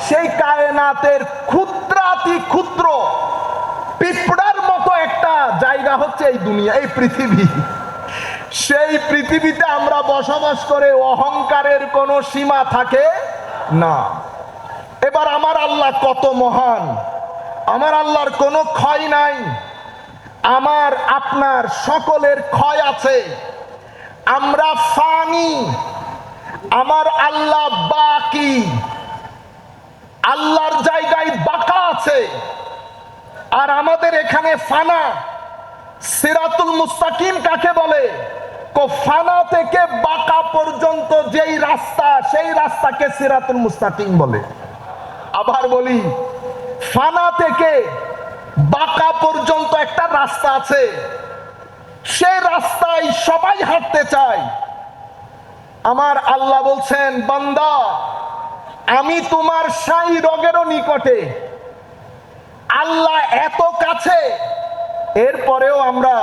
সেই কায়নাতের ক্ষুদ্রাতি ক্ষুদ্র পিঁপড়ার মতো একটা জায়গা হচ্ছে এই দুনিয়া, এই পৃথিবী। সেই পৃথিবীতে আমরা বসবাস করে অহংকারের কোনো সীমা থাকে না। এবার আমার আল্লাহ কত মহান, আমার আল্লাহর কোনো ক্ষয় নাই, আমার আপনার সকলের ক্ষয় আছে। আমরা ফানি, আমার আল্লাহ বাকি, আল্লাহর জায়গায় বাকা আছে, আর আমাদের এখানে ফানা। সিরাতুল মুস্তাকিম কাকে বলে? ফানা থেকে বাকা পর্যন্ত যেই রাস্তা, সেই রাস্তাকে সিরাতুল মুস্তাকিম বলে। আবার বলি, ফানা থেকে বাকা পর্যন্ত একটা রাস্তা আছে, সেই রাস্তায় সবাই হাঁটতে চায়। আমার আল্লাহ বলছেন, বান্দা আমি তোমার সাই রোগেরও নিকটে। আল্লাহ এত কাছে, এরপরেও আমরা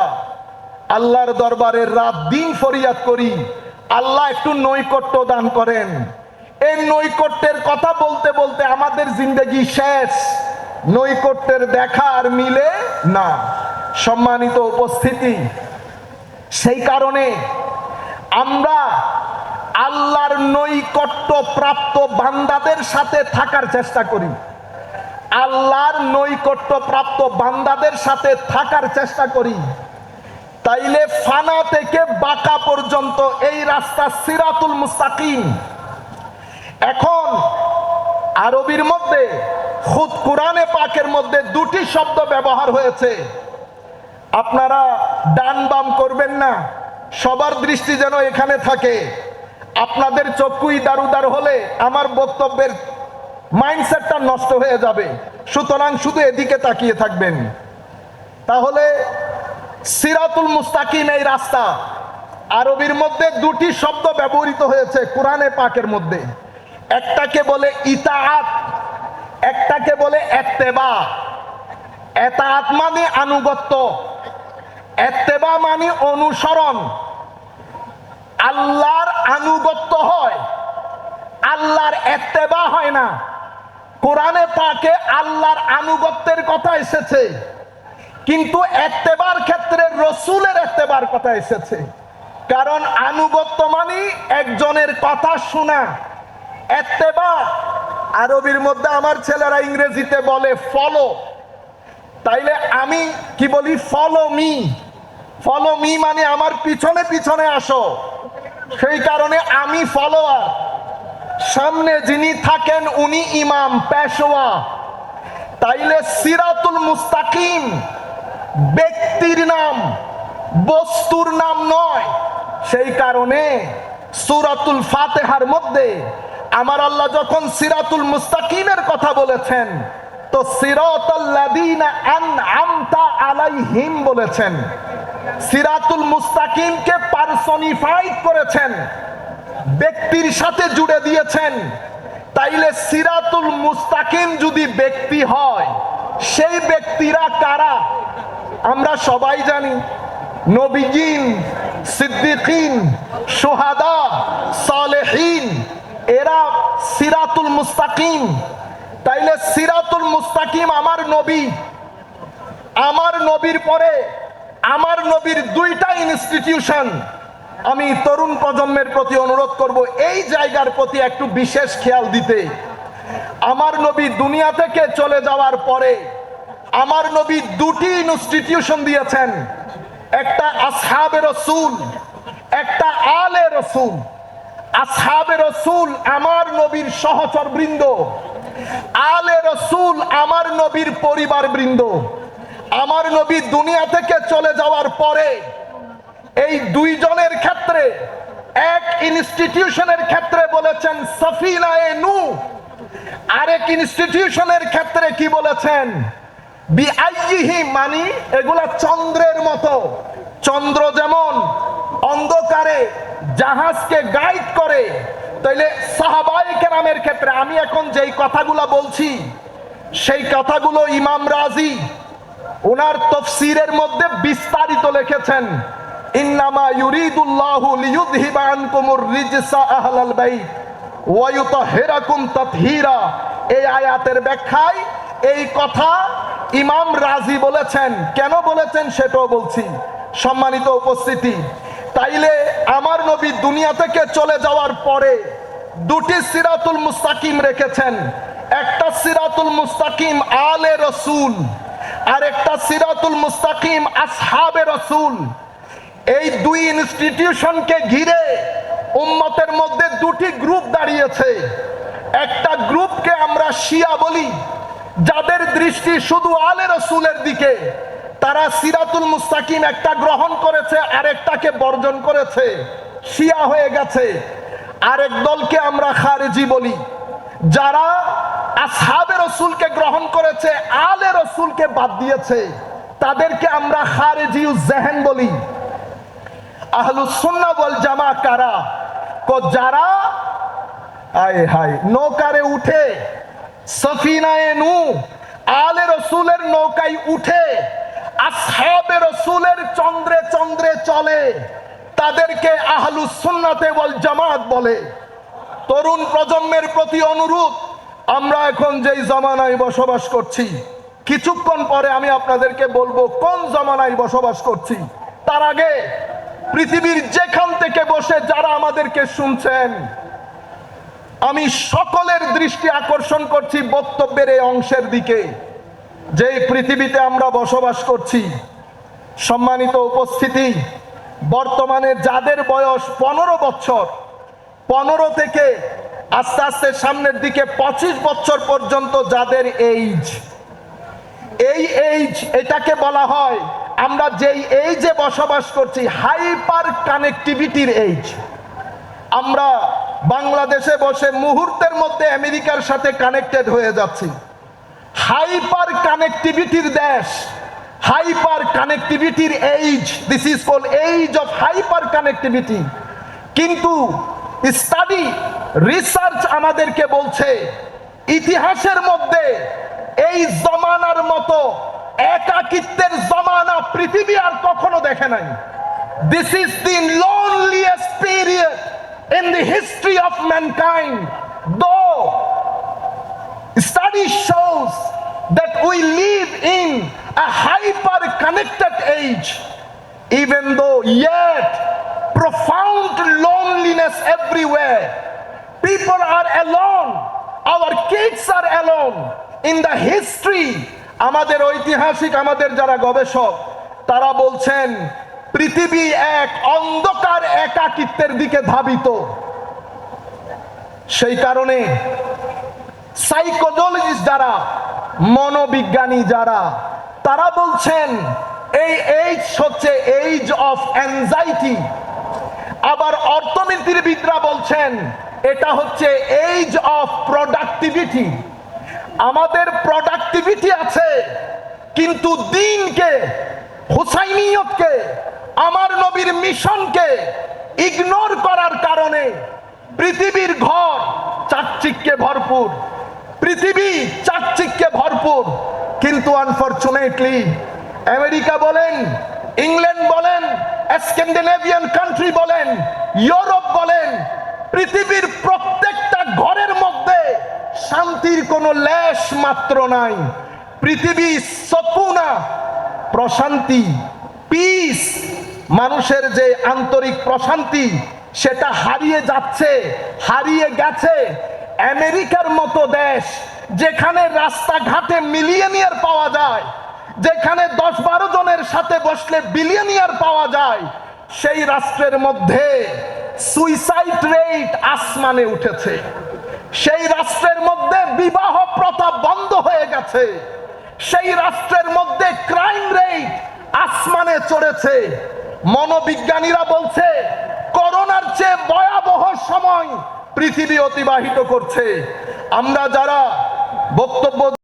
আল্লাহর দরবারে রাত দিন ফরিয়াদ করি, আল্লাহ একটু নৈকট্য দান করেন। এই নৈকট্যের কথা বলতে বলতে আমাদের জিন্দেগি শেষ, নৈকট্যের দেখা আর মিলে না। সম্মানিত উপস্থিতি, সেই কারণে আমরা আল্লাহর নৈকট্য প্রাপ্ত বান্দাদের সাথে থাকার চেষ্টা করি, আল্লাহর নৈকট্য প্রাপ্ত বান্দাদের সাথে থাকার চেষ্টা করি। তাইলে ফানা থেকে বাকা পর্যন্ত এই রাস্তা সিরাতুল মুস্তাকিম। এখন আরবির মধ্যে খুদ কোরআনে পাকের মধ্যে দুটি শব্দ ব্যবহার হয়েছে। আপনারা ডান বাম করবেন না, সবার দৃষ্টি যেন এখানে থাকে। আপনাদের চক্ষু ইদার উদার হলে আমার বক্তব্যের মাইন্ডসেটটা নষ্ট হয়ে যাবে, সুতরাং শুধু এদিকে তাকিয়ে থাকবেন। তাহলে সিরাতুল মুস্তাকিম এই রাস্তা, আরবির মধ্যে দুটি শব্দ ব্যবহৃত হয়েছে কোরআনে পাকের মধ্যে। একটাকে বলে ইতাআত, একটাকে বলে ইত্তেবা। ইতাআত মানে আনুগত্য, ইত্তেবা মানে অনুসরণ। আল্লাহর আনুগত্য হয়, আল্লাহর ইত্তেবা হয় না। কোরআনে পাকে আল্লাহর আনুগত্যের কথা এসেছে, কিন্তু ইত্তেবার ক্ষেত্রে রাসূলের ইত্তেবার কথা এসেছে। কারণ আনুগত্য মানে একজনের কথা শোনা, ইত্তেবা আরবির মধ্যে আমার ছেলেরা ইংরেজিতে বলে ফলো। তাইলে আমি কি বলি? Follow me. ফলো মি মানে আমার পিছনে পিছনে আসো। সেই কারণে আমি ফলোয়ার, সামনে যিনি থাকেন উনি ইমাম, পেশোয়া। তাইলে সিরাতুল মুস্তাকিম ব্যক্তির নাম, বস্তুর নাম নয়। সেই কারণে সূরাতুল ফাতিহার মধ্যে আমার আল্লাহ যখন সিরাতুল মুস্তাকিমের কথা বলেছেন, তো সিরাতাল লাযিনা আনআমতা আলাইহিম বলেছেন। সিরাতুল মুস্তাকিমকে পার্সনিফাইড করেছেন, ব্যক্তির সাথে জুড়ে দিয়েছেন। তাইলে সিরাতুল মুস্তাকিম যদি ব্যক্তি হয়, সেই ব্যক্তিরা কারা? আমরা সবাই জানি, নবীগিন, সিদ্দিকিন, শুহাদা, সালেহিন, এরা সিরাতুল মুস্তাকিম। তাইলে সিরাতুল মুস্তাকিম আমার নবী, আমার নবীর পরে আমার নবীর দুইটা ইনস্টিটিউশন। আমি তরুণ প্রজন্মের প্রতি অনুরোধ করব এই জায়গার প্রতি একটু বিশেষ খেয়াল দিতে। আমার নবী দুনিয়া থেকে চলে যাওয়ার পরে আমার নবী দুটি ইনস্টিটিউশন দিয়েছেন, একটা আসহাবে রাসূল, একটা আলে রাসূল। আসহাবে রাসূল আমার নবীর সহচর বৃন্দ, আলে রাসূল আমার নবীর পরিবার বৃন্দ। আমার নবী দুনিয়া থেকে চলে যাওয়ার পরে এই দুইজনের ক্ষেত্রে, এক ইনস্টিটিউশনের ক্ষেত্রে বলেছেন সফিনায়ে নূহ, আরেক ইনস্টিটিউশনের ক্ষেত্রে কি বলেছেন? বিআইয়িহি, মানে এগুলা চন্দ্রের মতো। চন্দ্র যেমন অন্ধকারে জাহাজকে গাইড করে, তাইলে সাহাবায়ে কেরামের ক্ষেত্রে আমি এখন যেই কথাগুলো বলছি সেই কথাগুলো ইমাম রাজি ওনার তাফসীরের মধ্যে বিস্তারিত লিখেছেন। ইন্নামা ইউরিদুল্লাহু লিইয়ুযহিবা আনকুমুর রিজসা আহলাল বাইত ওয়া ইউতাহহিরাকুম তাতহীরা। এই আয়াতের ব্যাখ্যায় এই কথা ইমাম রাজি বলেছেন। কেন বলেছেন সেটাও বলছি। সম্মানিত উপস্থিতি, তাইলে আমার নবী দুনিয়া থেকে চলে যাওয়ার পরে দুটি সিরাতুল মুস্তাকিম রেখেছেন, একটা সিরাতুল মুস্তাকিম আলে রাসূল আর একটা সিরাতুল মুস্তাকিম আসহাবে রাসূল। এই দুই ইনস্টিটিউশনকে ঘিরে উম্মতের মধ্যে দুটি গ্রুপ দাঁড়িয়েছে। একটা গ্রুপকে আমরা শিয়া বলি, যাদের দৃষ্টি শুধু আলে রাসূলের দিকে, তারা সিরাতুল মুস্তাকিম একটা গ্রহণ করেছে আর একটাকে বর্জন করেছে, শিয়া হয়ে গেছে। আরেক দলকে আমরা খারেজি বলি, যারা আসহাবে রাসূলকে গ্রহণ করেছে, আলে রাসূলকে বাদ দিয়েছে, তাদেরকে আমরা খারেজিউজ জেহেন বলি। আহলুস সুন্নাহ ওয়াল জামা কারা? যারা নৌকারে উঠে, সফিনায়ে নূহ আলে রাসূলের নৌকায় উঠে আসহাবে রাসূলের চন্দ্রে চন্দ্রে চলে, তাদেরকে আহলুস সুন্নাতে ওয়াল জামাত বলে। তরুণ প্রজন্মের প্রতি অনুরোধ, আমরা এখন যেই জামানায় বসবাস করছি, কিছুক্ষণ পরে আমি আপনাদেরকে বলবো কোন জামানায় বসবাস করছি। তার আগে পৃথিবীর যেখান থেকে বসে যারা আমাদেরকে শুনছেন, আমি সকলের দৃষ্টি আকর্ষণ করছি বক্তব্যের এই অংশের দিকে, যে পৃথিবীতে আমরা বসবাস করছি। সম্মানিত উপস্থিতি, বর্তমানে যাদের বয়স 15 বছর, 15 থেকে আস্তে আস্তে সামনের দিকে 25 বছর পর্যন্ত যাদের এইজ, এই এইজ, এটাকে বলা হয়, আমরা যেই এইজে বসবাস করছি, হাইপার কানেক্টিভিটির এইজ। আমরা বাংলাদেশে বসে মুহূর্তের মধ্যে আমেরিকার সাথে কানেক্টেড হয়ে যাচ্ছি। হাইপার কানেক্টিভিটির দেশ, হাইপার কানেক্টিভিটির age, this is called age of hyper connectivity. কিন্তু স্টাডি, রিসার্চ আমাদেরকে বলছে ইতিহাসের মধ্যে এই জমানার মতো একাকিত্বের জমানা পৃথিবী আর কখনো দেখে নাই। This is the loneliest period in the history of mankind. Though study shows that we live in a hyper connected age, even though yet profound loneliness everywhere, people are alone, our kids are alone. In the history, আমাদের ঐতিহাসিক, আমাদের যারা গবেষক, তারা বলছেন পৃথিবী এক অন্ধকার একাকিত্বের দিকে ধাবিত। সেই কারণে সাইকোলজিস্ট যারা, মনোবিজ্ঞানী যারা, তারা বলছেন এই এইজ হচ্ছে এইজ অফ অ্যাংজাইটি। আবার অর্থনীতিবিদরা বলছেন এটা হচ্ছে এইজ অফ প্রোডাক্টিভিটি। আমাদের প্রোডাক্টিভিটি আছে, কিন্তু দিনকে, হুসাইনিয়তকে, আমার নবীর মিশনকে ইগনোর করার কারণে পৃথিবীর ঘর চাকচিক্যে ভরপুর, পৃথিবী চাকচিক্যে ভরপুর, কিন্তু আনফরচুনেটলি আমেরিকা বলেন, ইংল্যান্ড বলেন, স্ক্যান্ডিনেভিয়ান কান্ট্রি বলেন, ইউরোপ বলেন, পৃথিবীর প্রত্যেকটা ঘরের মধ্যে শান্তির কোনো লেশ মাত্র নাই। পৃথিবী সুকুনা, প্রশান্তি, পিস, মানুষের যে আন্তরিক প্রশান্তি সেটা হারিয়ে যাচ্ছে, হারিয়ে গেছে। আমেরিকার মতো দেশ যেখানে রাস্তাঘাটে মিলিয়নিয়ার পাওয়া যায়, যেখানে 10-12 জনের সাথে বসলে বিলিয়নিয়ার পাওয়া যায়, সেই রাষ্ট্রের মধ্যে সুইসাইড রেট আসমানে উঠেছে। সেই রাষ্ট্রের মধ্যে বিবাহ প্রথা বন্ধ হয়ে গেছে। সেই রাষ্ট্রের মধ্যে ক্রাইম রেট আসমানে চড়েছে। মনোবিজ্ঞানীরা বলছে করোনার চেয়ে ভয়াবহ সময় পৃথিবী অতিবাহিত করছে। আমরা যারা বক্তব্য